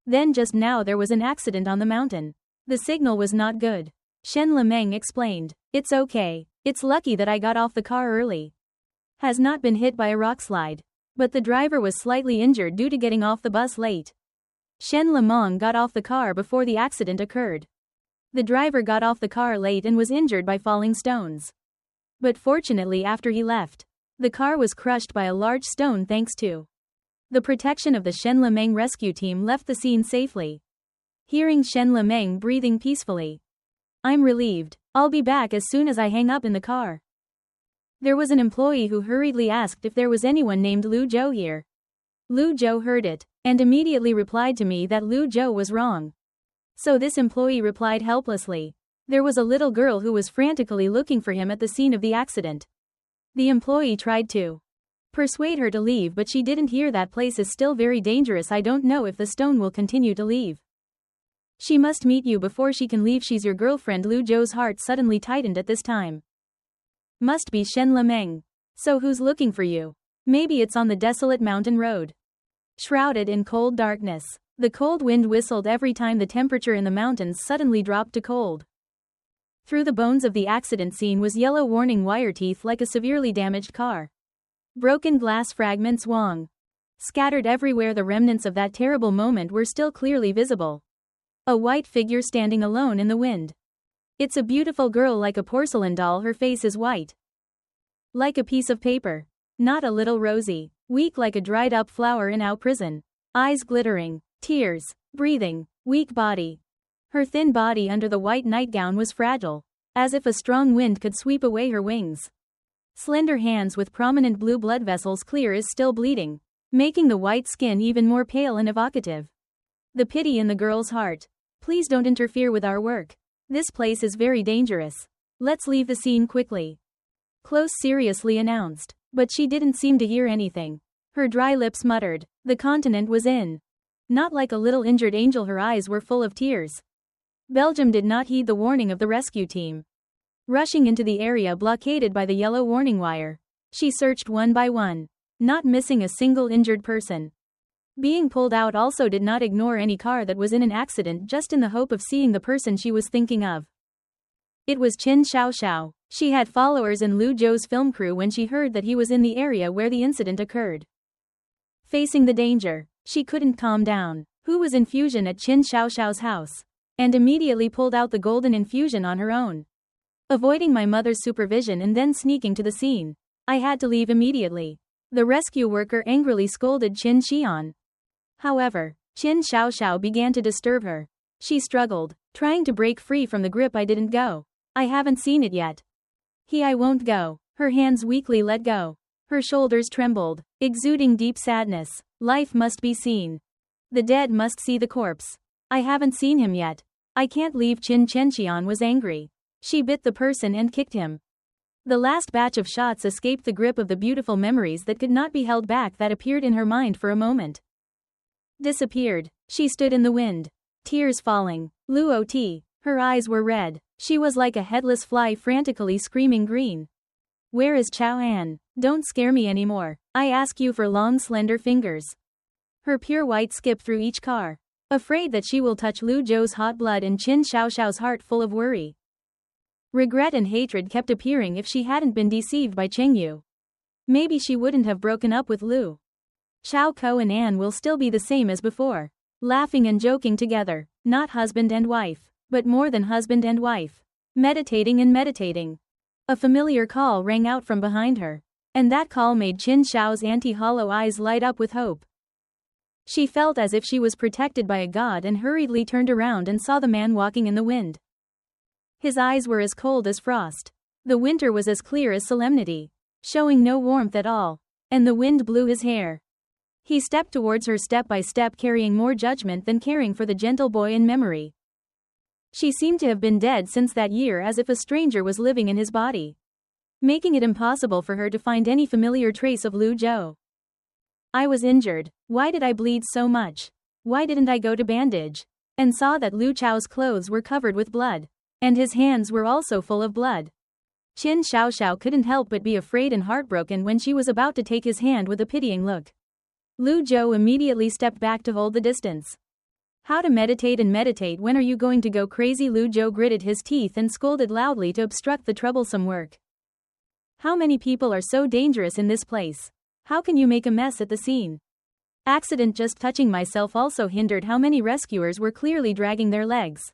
Then just now there was an accident on the mountain. The signal was not good. Shen Lemeng explained. It's okay. It's lucky that I got off the car early. Has not been hit by a rock slide. But the driver was slightly injured due to getting off the bus late. Shen Lemeng got off the car before the accident occurred. The driver got off the car late and was injured by falling stones. But fortunately after he left, the car was crushed by a large stone thanks to the protection of the Shen Lemeng rescue team left the scene safely. Hearing Shen Lemeng breathing peacefully. I'm relieved. I'll be back as soon as I hang up in the car. There was an employee who hurriedly asked if there was anyone named Lu Zhou here. Lu Zhou heard it, and immediately replied to me that Lu Zhou was wrong. So this employee replied helplessly. There was a little girl who was frantically looking for him at the scene of the accident. The employee tried to persuade her to leave, but she didn't hear. That place is still very dangerous. I don't know if the stone will continue to leave. She must meet you before she can leave. She's your girlfriend. Lu Zhou's heart suddenly tightened at this time. Must be Shen Lemeng. So who's looking for you? Maybe it's on the desolate mountain road. Shrouded in cold darkness, the cold wind whistled every time the temperature in the mountains suddenly dropped to cold. Through the bones of the accident scene was yellow warning wire teeth like a severely damaged car. Broken glass fragments swung. Scattered everywhere, the remnants of that terrible moment were still clearly visible. A white figure standing alone in the wind. It's a beautiful girl like a porcelain doll. Her face is white, like a piece of paper. Not a little rosy. Weak like a dried up flower in our prison. Eyes glittering. Tears. Breathing. Weak body. Her thin body under the white nightgown was fragile, as if a strong wind could sweep away her wings. Slender hands with prominent blue blood vessels clear is still bleeding, making the white skin even more pale and evocative. The pity in the girl's heart. Please don't interfere with our work. This place is very dangerous. Let's leave the scene quickly. Close seriously announced. But she didn't seem to hear anything. Her dry lips muttered. The continent was in. Not like a little injured angel, her eyes were full of tears. Belgium did not heed the warning of the rescue team. Rushing into the area blockaded by the yellow warning wire, she searched one by one, not missing a single injured person. Being pulled out also did not ignore any car that was in an accident, just in the hope of seeing the person she was thinking of. It was Qin Xiaoxiao. She had followers in Lu Zhou's film crew when she heard that he was in the area where the incident occurred. Facing the danger, she couldn't calm down. Who was infusion at Qin Xiaoxiao's house? And immediately pulled out the golden infusion on her own. Avoiding my mother's supervision and then sneaking to the scene. I had to leave immediately. The rescue worker angrily scolded Qin Xian. However, Qin Xiaoxiao began to disturb her. She struggled, trying to break free from the grip. I didn't go. I haven't seen it yet. I won't go. Her hands weakly let go. Her shoulders trembled, exuding deep sadness. Life must be seen. The dead must see the corpse. I haven't seen him yet. I can't leave. Qin Qian was angry. She bit the person and kicked him. The last batch of shots escaped the grip of the beautiful memories that could not be held back that appeared in her mind for a moment. Disappeared. She stood in the wind. Tears falling. Luo. Her eyes were red. She was like a headless fly frantically screaming green. Where is Chao An? Don't scare me anymore. I ask you for long slender fingers. Her pure white skip through each car. Afraid that she will touch Lu Zhou's hot blood and Qin Xiaoxiao's heart full of worry. Regret and hatred kept appearing. If she hadn't been deceived by Chengyu, maybe she wouldn't have broken up with Lu. Chao Ko and Anne will still be the same as before, laughing and joking together, not husband and wife, but more than husband and wife. Meditating. A familiar call rang out from behind her, and that call made Qin Xiao's anti-hollow eyes light up with hope. She felt as if she was protected by a god and hurriedly turned around and saw the man walking in the wind. His eyes were as cold as frost. The winter was as clear as solemnity, showing no warmth at all, and the wind blew his hair. He stepped towards her step by step, carrying more judgment than caring for the gentle boy in memory. She seemed to have been dead since that year, as if a stranger was living in his body, making it impossible for her to find any familiar trace of Lu Zhou. I was injured. Why did I bleed so much? Why didn't I go to bandage? And saw that Lu Chao's clothes were covered with blood. And his hands were also full of blood. Qin Xiaoxiao couldn't help but be afraid and heartbroken when she was about to take his hand with a pitying look. Lu Zhou immediately stepped back to hold the distance. How to meditate and meditate, when are you going to go crazy? Lu Zhou gritted his teeth and scolded loudly to obstruct the troublesome work. How many people are so dangerous in this place? How can you make a mess at the scene? Accident, just touching myself also hindered. How many rescuers were clearly dragging their legs.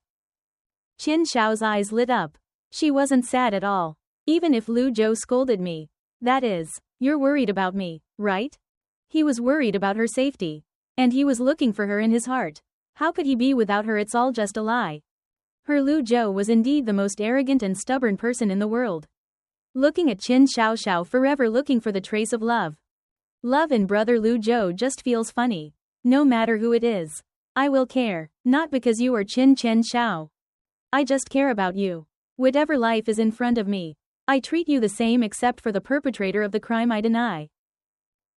Qin Xiao's eyes lit up. She wasn't sad at all. Even if Lu Zhou scolded me. That is, you're worried about me, right? He was worried about her safety. And he was looking for her in his heart. How could he be without her? It's all just a lie. Her Lu Zhou was indeed the most arrogant and stubborn person in the world. Looking at Qin Xiaoxiao, forever looking for the trace of love. Love in brother Lu Zhou just feels funny. No matter who it is. I will care, not because you are Qin Xiao. I just care about you. Whatever life is in front of me, I treat you the same except for the perpetrator of the crime I deny.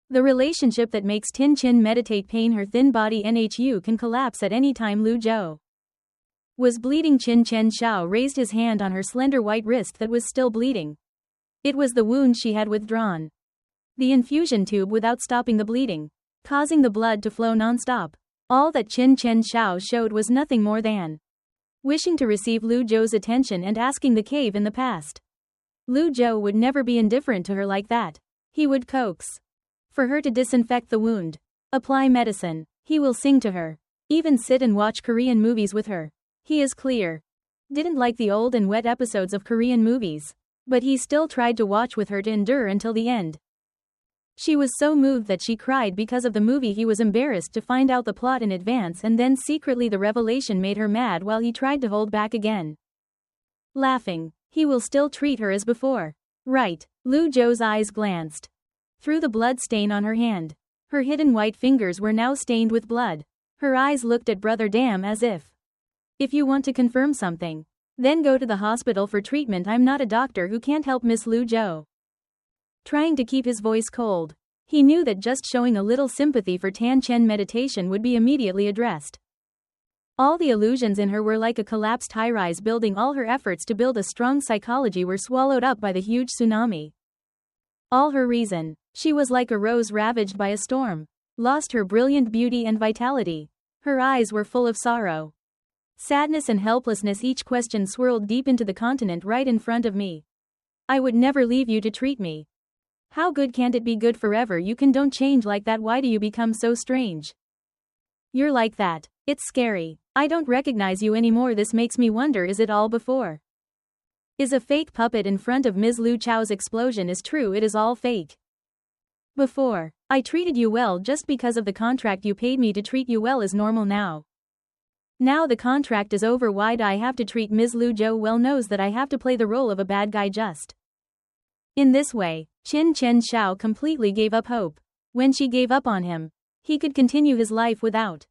The relationship that makes Tin Qin meditate pain. Her thin body Nhu can collapse at any time. Lu Zhou was bleeding. Qin Xiao raised his hand on her slender white wrist that was still bleeding. It was the wound she had withdrawn. The infusion tube without stopping the bleeding, causing the blood to flow non-stop. All that Qin Xiao showed was nothing more than wishing to receive Lu Zhou's attention and asking the cave in the past. Lu Zhou would never be indifferent to her like that. He would coax for her to disinfect the wound, apply medicine. He will sing to her, even sit and watch Korean movies with her. He is clear. Didn't like the old and wet episodes of Korean movies, but he still tried to watch with her to endure until the end. She was so moved that she cried because of the movie. He was embarrassed to find out the plot in advance, and then secretly the revelation made her mad while he tried to hold back again. Laughing, he will still treat her as before. Right. Lu Zhou's eyes glanced through the blood stain on her hand. Her hidden white fingers were now stained with blood. Her eyes looked at Brother Dam as if you want to confirm something, then go to the hospital for treatment. I'm not a doctor who can't help Miss Lu Zhou. Trying to keep his voice cold, he knew that just showing a little sympathy for Tan Chen meditation would be immediately addressed. All the illusions in her were like a collapsed high-rise building. All her efforts to build a strong psychology were swallowed up by the huge tsunami. All her reason, she was like a rose ravaged by a storm, lost her brilliant beauty and vitality. Her eyes were full of sorrow, sadness and helplessness. Each question swirled deep into the continent right in front of me. I would never leave you to treat me. How good can't it be? Good forever. You don't change like that. Why do you become so strange? You're like that. It's scary. I don't recognize you anymore. This makes me wonder, is it all before? Is a fake puppet in front of Ms. Lu Chao's explosion is true? It is all fake. Before, I treated you well just because of the contract you paid me to treat you well is normal now. Now the contract is over. Why do I have to treat Ms. Lu Zhou well? Knows that I have to play the role of a bad guy just. In this way, Qin Xiao completely gave up hope. When she gave up on him, he could continue his life without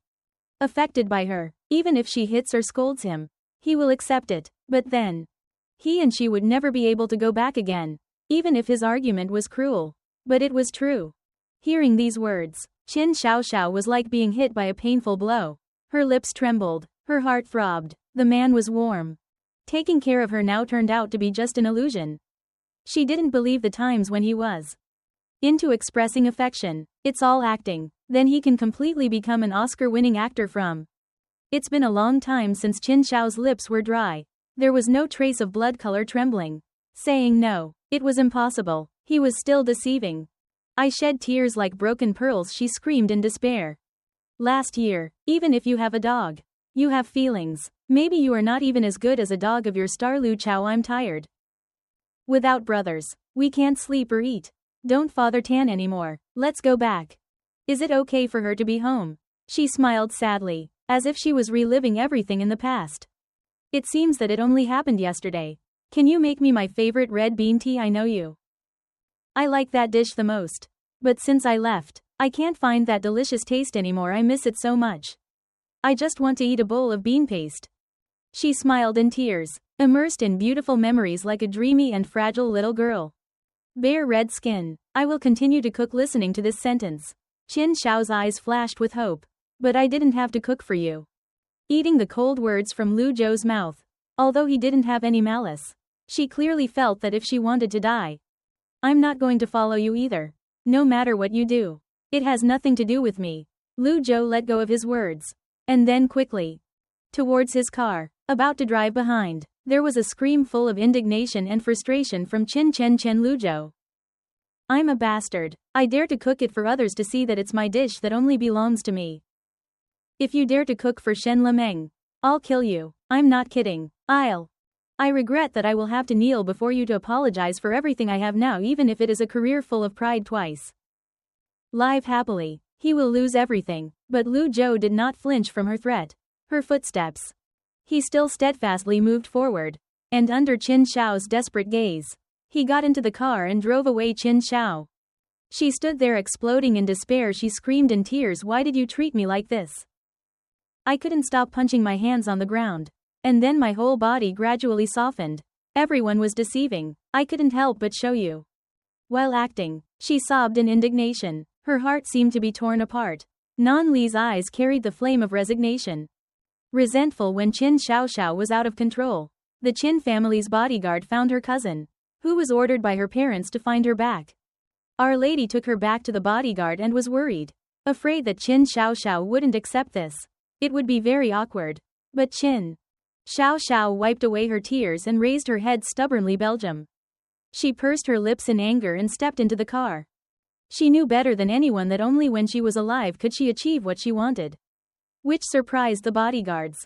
affected by her. Even if she hits or scolds him, he will accept it. But then, he and she would never be able to go back again, even if his argument was cruel. But it was true. Hearing these words, Qin Xiao was like being hit by a painful blow. Her lips trembled, her heart throbbed. The man was warm. Taking care of her now turned out to be just an illusion. She didn't believe the times when he was into expressing affection. It's all acting. Then he can completely become an Oscar-winning actor from. It's been a long time since Qin Xiao's lips were dry. There was no trace of blood color trembling. Saying no, it was impossible. He was still deceiving. I shed tears like broken pearls, she screamed in despair. Last year, even if you have a dog, you have feelings. Maybe you are not even as good as a dog of your star. Lu Chao, I'm tired. Without brothers, we can't sleep or eat. Don't father Tan anymore. Let's go back. Is it okay for her to be home? She smiled sadly, as if she was reliving everything in the past. It seems that it only happened yesterday. Can you make me my favorite red bean tea? I know you. I like that dish the most. But since I left, I can't find that delicious taste anymore. I miss it so much. I just want to eat a bowl of bean paste. She smiled in tears, immersed in beautiful memories like a dreamy and fragile little girl. Bare red skin. I will continue to cook listening to this sentence. Qin Xiao's eyes flashed with hope. But I didn't have to cook for you. Eating the cold words from Lu Zhou's mouth. Although he didn't have any malice. She clearly felt that if she wanted to die. I'm not going to follow you either. No matter what you do. It has nothing to do with me. Lu Zhou let go of his words. And then quickly. Towards his car. About to drive behind. There was a scream full of indignation and frustration from Chen Lu Zhou. I'm a bastard. I dare to cook it for others to see that it's my dish that only belongs to me. If you dare to cook for Shen Lemeng, I'll kill you. I'm not kidding. I regret that I will have to kneel before you to apologize for everything I have now, even if it is a career full of pride twice. Live happily. He will lose everything. But Lu Zhou did not flinch from her threat. Her footsteps. He still steadfastly moved forward. And under Qin Xiao's desperate gaze. He got into the car and drove away Qin Xiao. She stood there exploding in despair. She screamed in tears, "Why did you treat me like this?" I couldn't stop punching my hands on the ground. And then my whole body gradually softened. Everyone was deceiving. I couldn't help but show you. While acting, she sobbed in indignation. Her heart seemed to be torn apart. Nan Li's eyes carried the flame of resignation. Resentful when Qin Xiao was out of control. The Qin family's bodyguard found her cousin, who was ordered by her parents to find her back. Our Lady took her back to the bodyguard and was worried. Afraid that Qin Xiao wouldn't accept this. It would be very awkward. But Qin Xiao wiped away her tears and raised her head stubbornly. Belgium. She pursed her lips in anger and stepped into the car. She knew better than anyone that only when she was alive could she achieve what she wanted. Which surprised the bodyguards.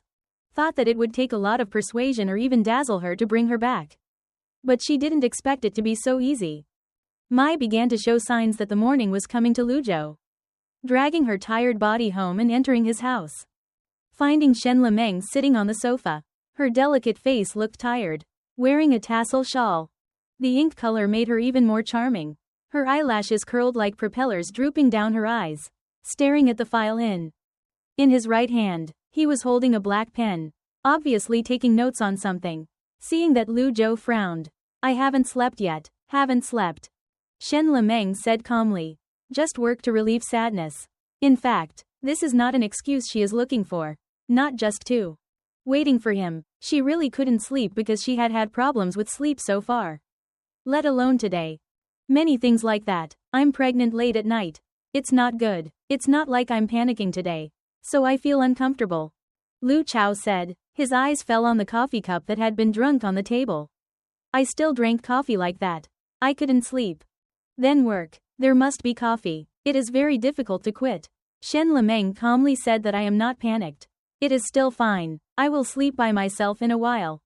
Thought that it would take a lot of persuasion or even dazzle her to bring her back. But she didn't expect it to be so easy. Mai began to show signs that the morning was coming to Lu Zhou. Dragging her tired body home and entering his house. Finding Shen Lemeng sitting on the sofa. Her delicate face looked tired. Wearing a tassel shawl. The ink color made her even more charming. Her eyelashes curled like propellers drooping down her eyes. Staring at the file in his right hand, he was holding a black pen. Obviously taking notes on something. Seeing that Lu Zhou frowned. I haven't slept yet. Haven't slept. Shen Lemeng said calmly. Just work to relieve sadness. In fact, this is not an excuse she is looking for. Not just to waiting for him. She really couldn't sleep because she had had problems with sleep so far. Let alone today. Many things like that. I'm pregnant late at night. It's not good. It's not like I'm panicking today. So I feel uncomfortable. Lu Chao said. His eyes fell on the coffee cup that had been drunk on the table. I still drank coffee like that. I couldn't sleep. Then work. There must be coffee. It is very difficult to quit. Shen Lemeng calmly said that I am not panicked. It is still fine. I will sleep by myself in a while.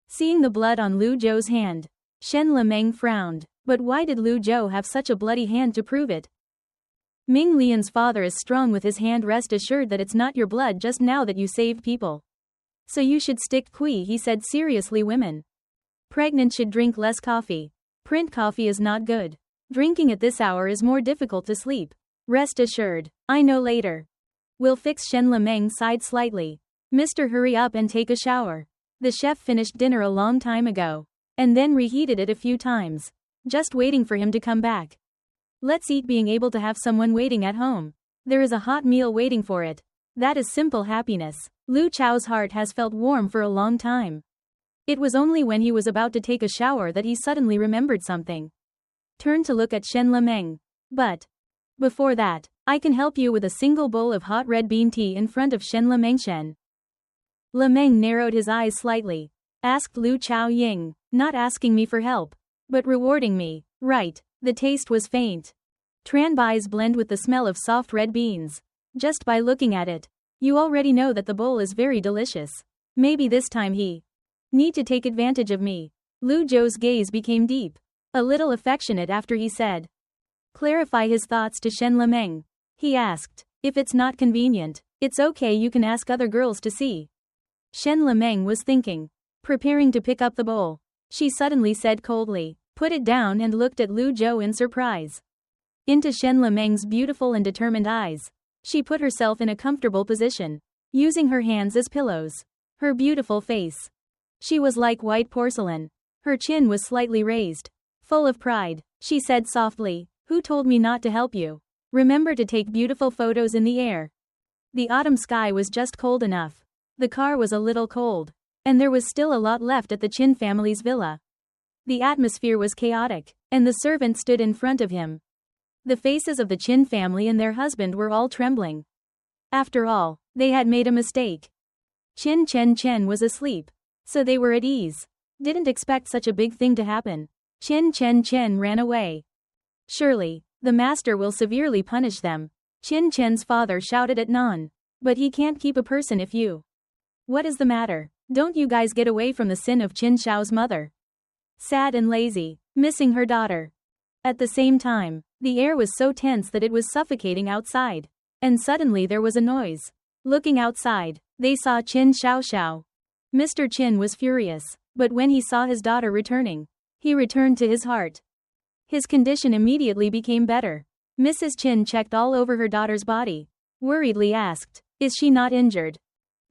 Seeing the blood on Lu Zhou's hand, Shen Lemeng frowned. But why did Lu Zhou have such a bloody hand to prove it? Ming Lian's father is strong with his hand. Rest assured that it's not your blood just now that you saved people. So you should stick Kui, he said seriously. Women pregnant should drink less coffee. Print coffee is not good. Drinking at this hour is more difficult to sleep. Rest assured. I know later. We'll fix. Shen Lemeng sighed slightly. Mr. Hurry up and take a shower. The chef finished dinner a long time ago. And then reheated it a few times. Just waiting for him to come back. Let's eat. Being able to have someone waiting at home. There is a hot meal waiting for it. That is simple happiness. Lu Chao's heart has felt warm for a long time. It was only when he was about to take a shower that he suddenly remembered something. Turned to look at Shen Lemeng. But before that, I can help you with a single bowl of hot red bean tea in front of Shen Lemeng. Shen Lemeng narrowed his eyes slightly. Asked Lu Chao Ying, not asking me for help, but rewarding me, right? The taste was faint. Tranbai's blend with the smell of soft red beans. Just by looking at it, you already know that the bowl is very delicious. Maybe this time he need to take advantage of me. Lu Zhou's gaze became deep. A little affectionate after he said. Clarify his thoughts to Shen Lemeng. He asked. If it's not convenient, it's okay, you can ask other girls to see. Shen Lemeng was thinking. Preparing to pick up the bowl. She suddenly said coldly. Put it down, and looked at Lu Zhou in surprise. Into Shen Lemeng's beautiful and determined eyes. She put herself in a comfortable position. Using her hands as pillows. Her beautiful face. She was like white porcelain. Her chin was slightly raised. Full of pride, she said softly, who told me not to help you? Remember to take beautiful photos in the air. The autumn sky was just cold enough. The car was a little cold. And there was still a lot left at the Chin family's villa. The atmosphere was chaotic, and the servant stood in front of him. The faces of the Chin family and their husband were all trembling. After all, they had made a mistake. Chin Chen Chen was asleep. So they were at ease. Didn't expect such a big thing to happen. Chin Chen Chen ran away. Surely, the master will severely punish them. Chin Chen's father shouted at Nan. But he can't keep a person if you. What is the matter? Don't you guys get away from the sin of Qin Shao's mother? Sad and lazy, missing her daughter. At the same time, the air was so tense that it was suffocating outside. And suddenly there was a noise. Looking outside, they saw Qin Xiao. Mr. Qin was furious, but when he saw his daughter returning, he returned to his heart. His condition immediately became better. Mrs. Qin checked all over her daughter's body. Worriedly asked, "Is she not injured?"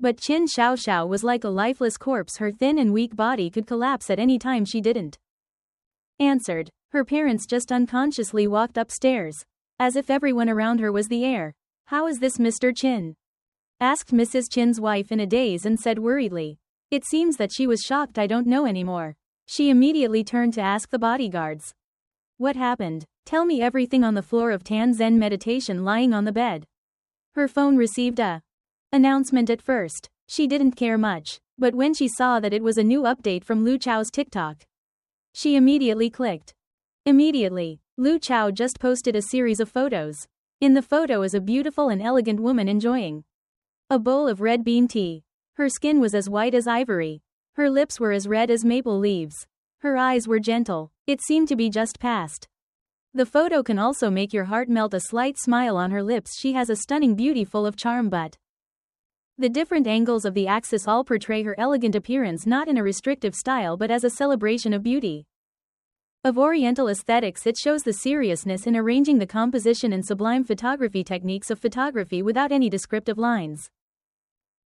But Qin Xiao was like a lifeless corpse. Her thin and weak body could collapse at any time. She didn't answered. Her parents just unconsciously walked upstairs. As if everyone around her was the heir. "How is this, Mr. Qin?" asked Mrs. Qin's wife in a daze and said worriedly. It seems that she was shocked. "I don't know anymore." She immediately turned to ask the bodyguards. "What happened? Tell me everything." On the floor of Tan Zen meditation, lying on the bed. Her phone received a announcement. At first, she didn't care much, but when she saw that it was a new update from Lu Chao's TikTok, she immediately clicked. Immediately, Lu Chao just posted a series of photos. In the photo is a beautiful and elegant woman enjoying a bowl of red bean tea. Her skin was as white as ivory. Her lips were as red as maple leaves. Her eyes were gentle. It seemed to be just past. The photo can also make your heart melt. A slight smile on her lips. She has a stunning beauty full of charm, but the different angles of the axis all portray her elegant appearance, not in a restrictive style but as a celebration of beauty. Of Oriental aesthetics, it shows the seriousness in arranging the composition and sublime photography techniques of photography without any descriptive lines.